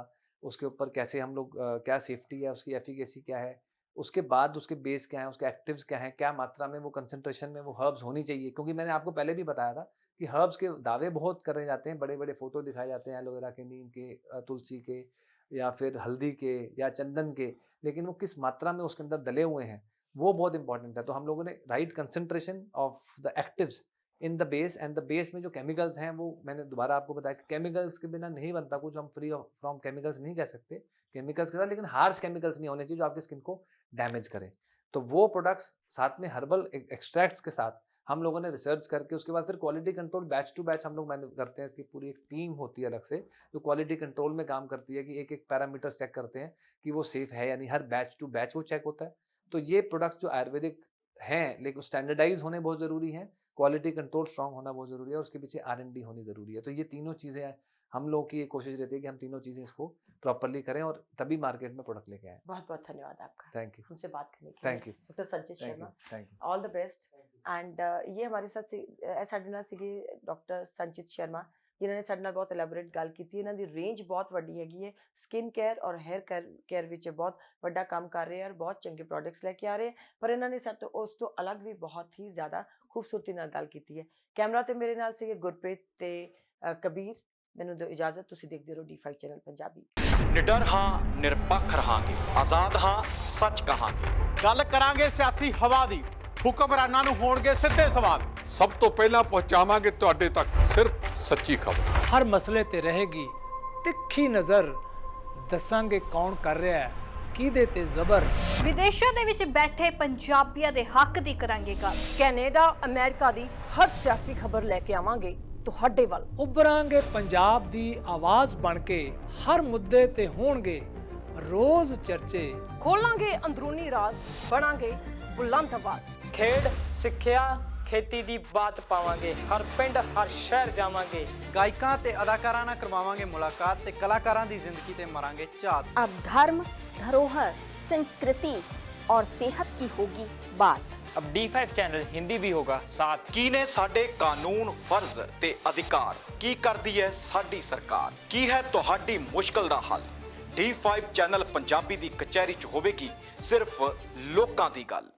उसके ऊपर कैसे हम लोग क्या सेफ्टी है, उसकी एफिकेसी क्या है, उसके बाद उसके बेस क्या हैं, उसके एक्टिव्स क्या हैं, क्या मात्रा में वो कंसंट्रेशन में वो हर्ब्स होनी चाहिए। क्योंकि मैंने आपको पहले भी बताया था कि हर्ब्स के दावे बहुत करे जाते हैं, बड़े-बड़े फ़ोटो दिखाए जाते हैं एलोवेरा के, नीम के, तुलसी के या फिर हल्दी के या चंदन के, लेकिन वो किस मात्रा में उसके अंदर डले हुए हैं, वो बहुत इंपॉर्टेंट है। तो हम लोगों ने right concentration of the actives in the base, and the base में जो केमिकल्स हैं वो मैंने दोबारा आपको बताया कि केमिकल्स के बिना नहीं बनता कुछ, हम फ्री फ्रॉम केमिकल्स नहीं कह सकते। केमिकल्स के साथ, लेकिन हार्श केमिकल्स नहीं होने चाहिए जो आपकी स्किन को डैमेज करें। तो वो प्रोडक्ट्स साथ में हर्बल एक्सट्रैक्ट्स के साथ हम लोगों ने रिसर्च करके उसके बाद फिर quality control batch to batch हम लोग मैन्यू करते हैं। इसकी पूरी एक टीम होती है अलग से जो क्वालिटी कंट्रोल में काम करती है कि एक-एक पैरामीटर्स चेक करते हैं कि वो सेफ है या नहीं। हर बैच टू बैच वो चेक होता है। तो ये प्रोडक्ट्स जो आयुर्वेदिक हैं लेकिन स्टैंडर्डाइज़ होने बहुत ज़रूरी हैं, क्वालिटी कंट्रोल स्ट्रॉन्ग होना बहुत ज़रूरी है और उसके पीछे आर-एन-डी होनी ज़रूरी है। तो ये तीनों चीज़ें हम लोगों की ये कोशिश रहती है कि हम तीनों चीज़ें इसको प्रॉपर्ली करें और तभी मार्केट में प्रोडक्ट लेके आएँ। बहुत-बहुत धन्यवाद आपका, थैंक यू, हमसे बात करने के लिए। थैंक यू, डॉक्टर संचित thank you, Sharma, thank you. All the best. And ये हमारे साथ ऐसा डिनर सीगे डॉक्टर संचित शर्मा, ਜਿਨ੍ਹਾਂ ਨੇ ਸਾਡੇ ਨਾਲ ਬਹੁਤ ਐਲੈਬੋਰੇਟ ਗੱਲ ਕੀਤੀ। ਇਹਨਾਂ ਦੀ ਰੇਂਜ ਬਹੁਤ ਵੱਡੀ ਹੈਗੀ ਹੈ, ਸਕਿਨ ਕੇਅਰ ਔਰ ਹੈਅਰ ਕੇਅਰ ਵਿੱਚ ਬਹੁਤ ਵੱਡਾ ਕੰਮ ਕਰ ਰਹੇ ਆ ਔਰ ਬਹੁਤ ਚੰਗੇ ਪ੍ਰੋਡਕਟਸ ਲੈ ਕੇ ਆ ਰਹੇ ਆ। ਪਰ ਇਹਨਾਂ ਨੇ ਸਾਡੇ ਤੋਂ ਉਸ ਤੋਂ ਅਲੱਗ ਵੀ ਬਹੁਤ ਹੀ ਜ਼ਿਆਦਾ ਖੂਬਸੂਰਤੀ ਨਾਲ ਗੱਲ ਕੀਤੀ ਹੈ। ਕੈਮਰਾ ਤੇ ਮੇਰੇ ਨਾਲ ਸੀਗੇ ਗੁਰਪ੍ਰੀਤ ਤੇ ਕਬੀਰ। ਮੈਨੂੰ ਦਿਓ ਇਜਾਜ਼ਤ, ਤੁਸੀਂ ਦੇਖਦੇ ਰਹੋ D5 ਚੈਨਲ ਪੰਜਾਬੀ। ਨਿਡਰ ਹਾਂ, ਨਿਰਪੱਖ ਰਹਾਂਗੇ, ਆਜ਼ਾਦ ਹਾਂ, ਸੱਚ ਕਹਾਂਗੇ। ਗੱਲ ਕਰਾਂਗੇ ਸਿਆਸੀ ਹਵਾ ਦੀ, ਹੁਕਮਰਾਨਾਂ ਨੂੰ ਹੋਣਗੇ ਸਿੱਧੇ ਸਵਾਲ। ਸਭ ਤੋਂ ਪਹਿਲਾਂ ਪਹੁੰਚਾਵਾਂਗੇ ਤੁਹਾਡੇ ਤੱਕ ਸਿਰਫ ਸੱਚੀ ਖਬਰ। ਹਰ ਮਸਲੇ ਤੇ ਰਹੇਗੀ ਤਿੱਖੀ ਨਜ਼ਰ, ਦੱਸਾਂਗੇ ਕੌਣ ਕਰ ਰਿਹਾ ਹੈ ਕਿਹਦੇ ਤੇ ਜ਼ਬਰ। ਵਿਦੇਸ਼ਾਂ ਦੇ ਵਿੱਚ ਬੈਠੇ ਪੰਜਾਬੀਆਂ ਦੇ ਹੱਕ ਦੀ ਕਰਾਂਗੇ ਗੱਲ। ਕੈਨੇਡਾ ਅਮਰੀਕਾ ਦੀ ਹਰ ਸਿਆਸੀ ਖਬਰ ਲੈ ਕੇ ਆਵਾਂਗੇ ਤੁਹਾਡੇ ਵੱਲ। ਉਭਰਾਂਗੇ ਪੰਜਾਬ ਦੀ ਆਵਾਜ਼ ਬਣ ਕੇ, ਹਰ ਮੁੱਦੇ ਤੇ ਹੋਣਗੇ ਰੋਜ਼ ਚਰਚੇ। ਖੋਲਾਂਗੇ ਅੰਦਰੂਨੀ ਰਾਜ਼, ਬਣਾਂਗੇ ਬੁਲੰਦ ਆਵਾਜ਼। ਖੇਡ, ਸਿੱਖਿਆ, ਖੇਤੀ ਦੀ ਬਾਤ ਪਾਵਾਂਗੇ, ਹਰ ਪਿੰਡ ਹਰ ਸ਼ਹਿਰ ਜਾਵਾਂਗੇ। ਗਾਇਕਾਂ ਤੇ ਅਦਾਕਾਰਾਂ ਨਾਲ ਕਰਵਾਵਾਂਗੇ ਮੁਲਾਕਾਤ ਤੇ ਕਲਾਕਾਰਾਂ ਦੀ ਜ਼ਿੰਦਗੀ ਤੇ ਮਾਰਾਂਗੇ ਝਾਤ। अब धर्म, धरोहर, संस्कृति और सेहत की होगी बात। अब D5 चैनल हिंदी भी होगा साथ। ਕੀ ਨੇ ਸਾਡੇ ਕਾਨੂੰਨ, ਫਰਜ਼ ਤੇ ਅਧਿਕਾਰ? ਕੀ ਕਰਦੀ ਹੈ ਸਾਡੀ ਸਰਕਾਰ? ਕੀ ਹੈ ਤੁਹਾਡੀ ਮੁਸ਼ਕਲ ਦਾ ਹੱਲ? D5 ਚੈਨਲ ਪੰਜਾਬੀ ਦੀ ਕਚਹਿਰੀ 'ਚ ਹੋਵੇਗੀ ਸਿਰਫ ਲੋਕਾਂ ਦੀ ਗੱਲ।